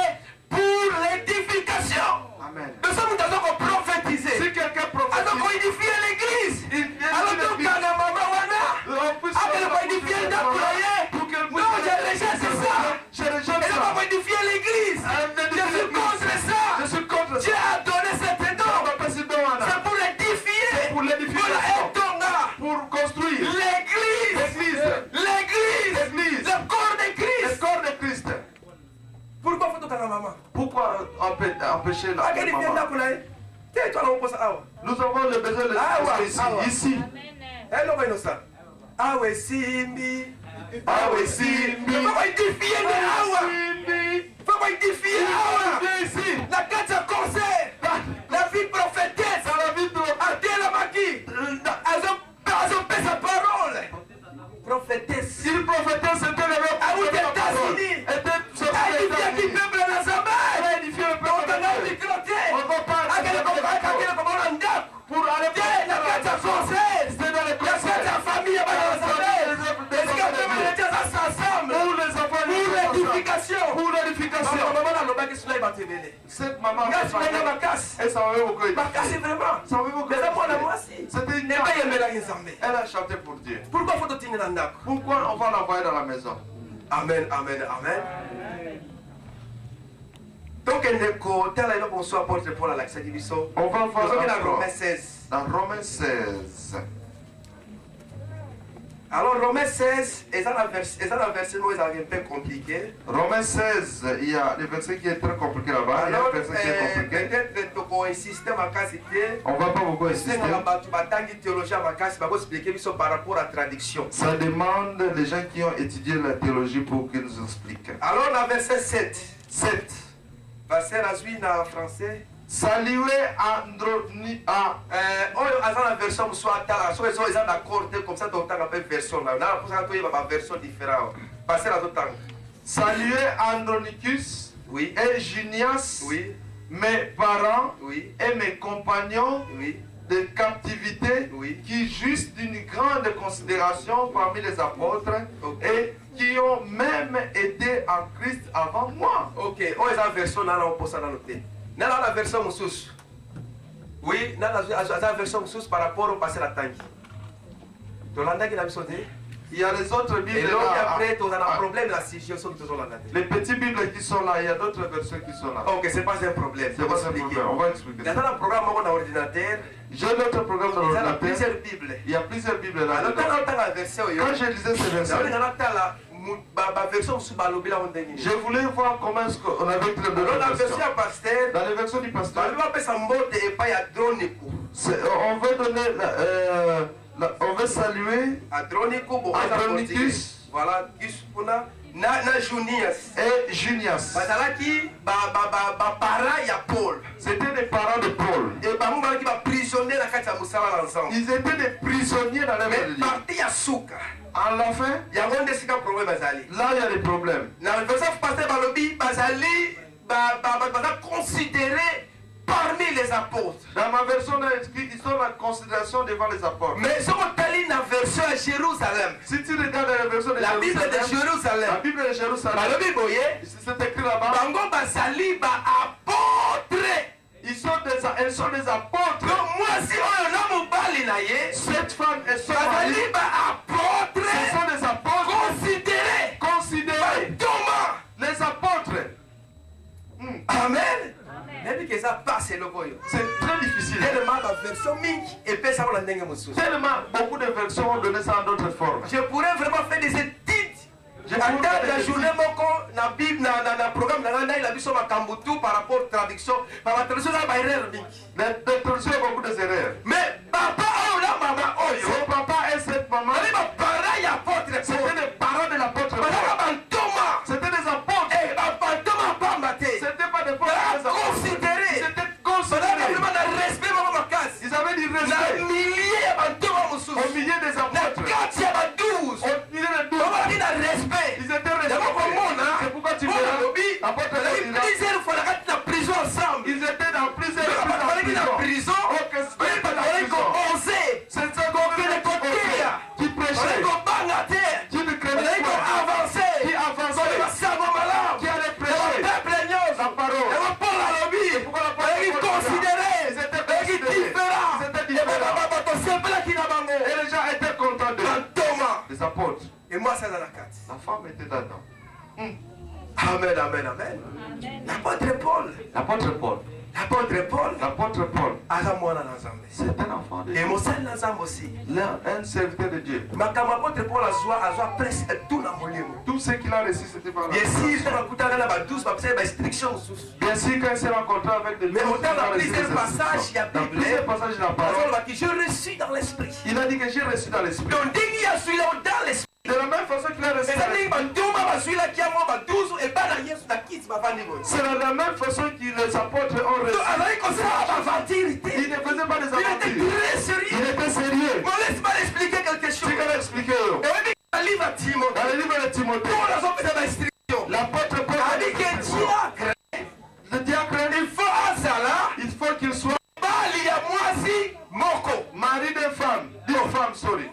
pour l'édification. Amen. Nous sommes dans un prophétiser. Si quelqu'un Alors prophétise, qu'on édifie l'église. il vient Alors de donc, l'église. quand la maman wana. On puisse Ah, mais on va édifier le déployer. pour que Non, je rejette ça. Je rejette Et là, on ça. va édifier l'église. Je suis contre ça. Je suis contre Dieu ça. a donné cette don. C'est pour l'édifier. C'est pour l'édification. Pour construire. L'église. L'église. Le corps de Christ. Le corps de Christ. Pourquoi faut-il la maman? Pourquoi empêcher la maman? Nous avons le besoin de le ici. Ah ouais, Simbi. Ah oui, Simbi. Faut édifier les Awa. Faut édifier Awa. Ici. La carte à concert. La vie prophétesse. Dans la vie de Adèle Maki. Elles ont fait sa parole. Prophétesse. Si le prophétesse était le même. Ah oui, États-Unis. Édifier qui peuple dans sa main. Édifier le peuple. On a un microté. On va pas. Pour aller la carte à concert. C'est dans les La carte à famille. Est-ce qu'on peut mettre ça ensemble? Pour les enfants. Pour l'édification. Pour l'édification. Cette maman. Elle s'en va beaucoup. Ça veut beaucoup. C'était une. Elle a chanté pour Dieu. Pourquoi faut-il tenir dans le nap? Pourquoi on va l'envoyer dans la maison? Amen, amen, amen. Donc, bonsoir pour répondre à l'accès du biseau. On va voir dans Romains 16. Dans Romains 16. Alors, Romains 16, ils ont un verset où ils avaient un peu compliqué. Romains 16, il y a le verset qui est très compliqué là-bas. Il y a Alors, un verset qui est compliqué. peut-être que tu insistes à ma casité. On ne va pas beaucoup insister. Par rapport à la traduction. Ça demande les gens qui ont étudié la théologie pour qu'ils nous expliquent. Alors, dans verset 7. 7. Verset résuit en français. Saluez Androni à. La version soit ils ont d'accord comme ça, donc on version là. Là, pour ça, il y a une version différente. Passez à l'autre. Saluez Andronicus Oui. et Junias, Oui. mes parents Oui. et mes compagnons Oui. de captivité, Oui. qui jouissent d'une grande considération parmi les apôtres et qui ont même été en Christ avant moi. Ok. Oh, ils ont version là, on pose ça dans le thé. Dans la version Moussous. Oui, dans la version Moussous par rapport au passé la tangi. Tolanda qui l'a sauté. Il y a les autres Bibles Et donc là. après, tu as un problème là, si je suis Les petites Bibles qui sont là, il y a d'autres versions qui sont là. ok, c'est pas un problème. C'est pas un problème, on va expliquer. Dans un programme on a ordinateur, J'ai d'autres programmes dans il y a l'ordinateur. plusieurs Bibles. Il y a plusieurs Bibles là. Alors, quand on a la version, Quand je lisais ces versets, je voulais voir comment est-ce qu'on avait pris la de version version. pasteur, Dans les versions du pasteur, on veut donner, on veut saluer Andronicus voilà, na Junias. et Junias. Bazalaki para ya Paul. C'était des parents de Paul. Et bamu balaki ba prisonnier na kati ya musala ensemble. Ils étaient des prisonniers dans la Mais religion. parti ya suka. À la fin, Yango nde sika problème bazali. là il y a des problèmes. Na verset pasteur balobi bazali baza considéré parmi les apôtres. Dans ma version, on a écrit, ils sont en considération devant les apôtres. Mais si on lit la version à Jérusalem, Si tu regardes la version de la Bible de la Jérusalem, Bible de Jérusalem, balobi boye, c'est écrit là-bas, bango bazali ba apôtre. elles sont des apôtres. Donc moi si on a mobali na ye, Cette femme et son mari, bazali ba apôtre. ce sont des apôtres Considéré considérés. Thomas. Les apôtres. Amen. Même que ça passe le boyo. C'est très difficile. Tellement la version mingi et puis ça on la ndenge mususu. Tellement beaucoup de versions ont donné ça en d'autres formes. Je pourrais vraiment faire des études. Je En pourrais tant faire que des journée moko na Bible na programme na ngana il a biso makambo tout par rapport à traduction. Par la traduction ça va erreur mingi. Les traductions ont beaucoup d'erreurs. Mais papa oh la maman oyo. Son papa et cette maman, Ali ba para ya apôtre. c'était des parents de l'apôtre Paul. Thomas. C'était des apôtres. Eh ba Thomas pas maté. C'était pas des apôtres. Des apôtres. Considéré. C'était Ça considéré. vraiment de respect maman casse. Ils avaient du Na respect milliers ya Thomas mususu. au milieu des Na apôtres. 4 ya 12. Au milieu des douze. Maman dit na respect. Ils étaient respectés. C'est pourquoi tu Paul verras. alobi, Apôtre bazali Paul, il a- plusieurs fois na prison ensemble. Ils étaient dans plusieurs Bazalaki na prison. Oye bazalaki koonse. C'est ça Kokende koteya. qui Bazalaki prêchait, kobanga te. qui ne craignait Bazalaki pas, koavance. qui avançait, Bazalaki basango malamu. qui allait Ya prêcher bapeuple nyonso. la parole. Ya Paul alobi. pourquoi la parole Bazalaki de Paul considéré. Ils étaient Bazalaki considérés. différent. Ils étaient Et différents. bato sepelaki na bango. Et les gens étaient contents Na d'eux. Thomas. Les apôtres. Et moi ça dans la carte. La femme était dedans. Amen, amen, amen. L'apôtre Paul. L'apôtre Paul. L'apôtre Paul. L'apôtre Paul. C'est un enfant de Dieu. Et mon Nzambe aussi. Un serviteur de Dieu. L'apôtre Paul a presque tout dans mon livre. Tout ce qu'il a reçu, c'était par la Bien sûr, Bien sûr, quand il s'est rencontré avec des mais autant dans plusieurs passages, il y a dans plusieurs passages de la parole, j'ai reçu dans l'esprit. il a dit que j'ai reçu dans l'esprit. Donc, il y a celui-là dans l'esprit. De la même façon qu'il a reçu dans l'esprit. C'est de la même façon que les apôtres ont reçu. Il ne faisait pas des aventures. Il était très sérieux. Il était sérieux. Bon, laisse-moi expliquer quelque chose. Tu vas expliquer. Dans le livre de Timothée, Dans le livre de Timothée, l'apôtre Paul a dit que diacre, le diacre, il faut qu'il soit mari d'une femme. D'une femme, sorry.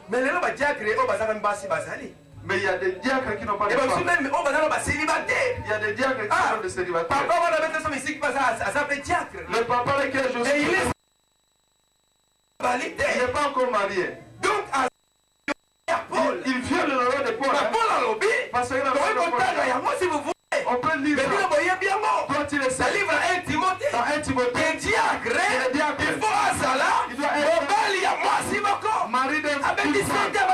mais les diacres, Mais il y a des diacres qui n'ont pas de et femme. même célibataire. Il y a des diacres qui sont des célibataires. Papa, on avait son ici qui passe à s'appeler diacre. Le papa lequel je suis, Et il est il validé. n'est pas encore marié. Donc, à Paul, Il vient le nom de Paul. Paul a lobby. Parce que Si vous voulez, on peut lire mais ça. vous voyez bien mot. Toi, tu le Ça sais. livre à 1 Timothée. Dans 1 Timothée, Un diacre, le diacre, il faut à ça là. il doit être Il y a moi si beaucoup. mari Avec d'une 17 femme. ans,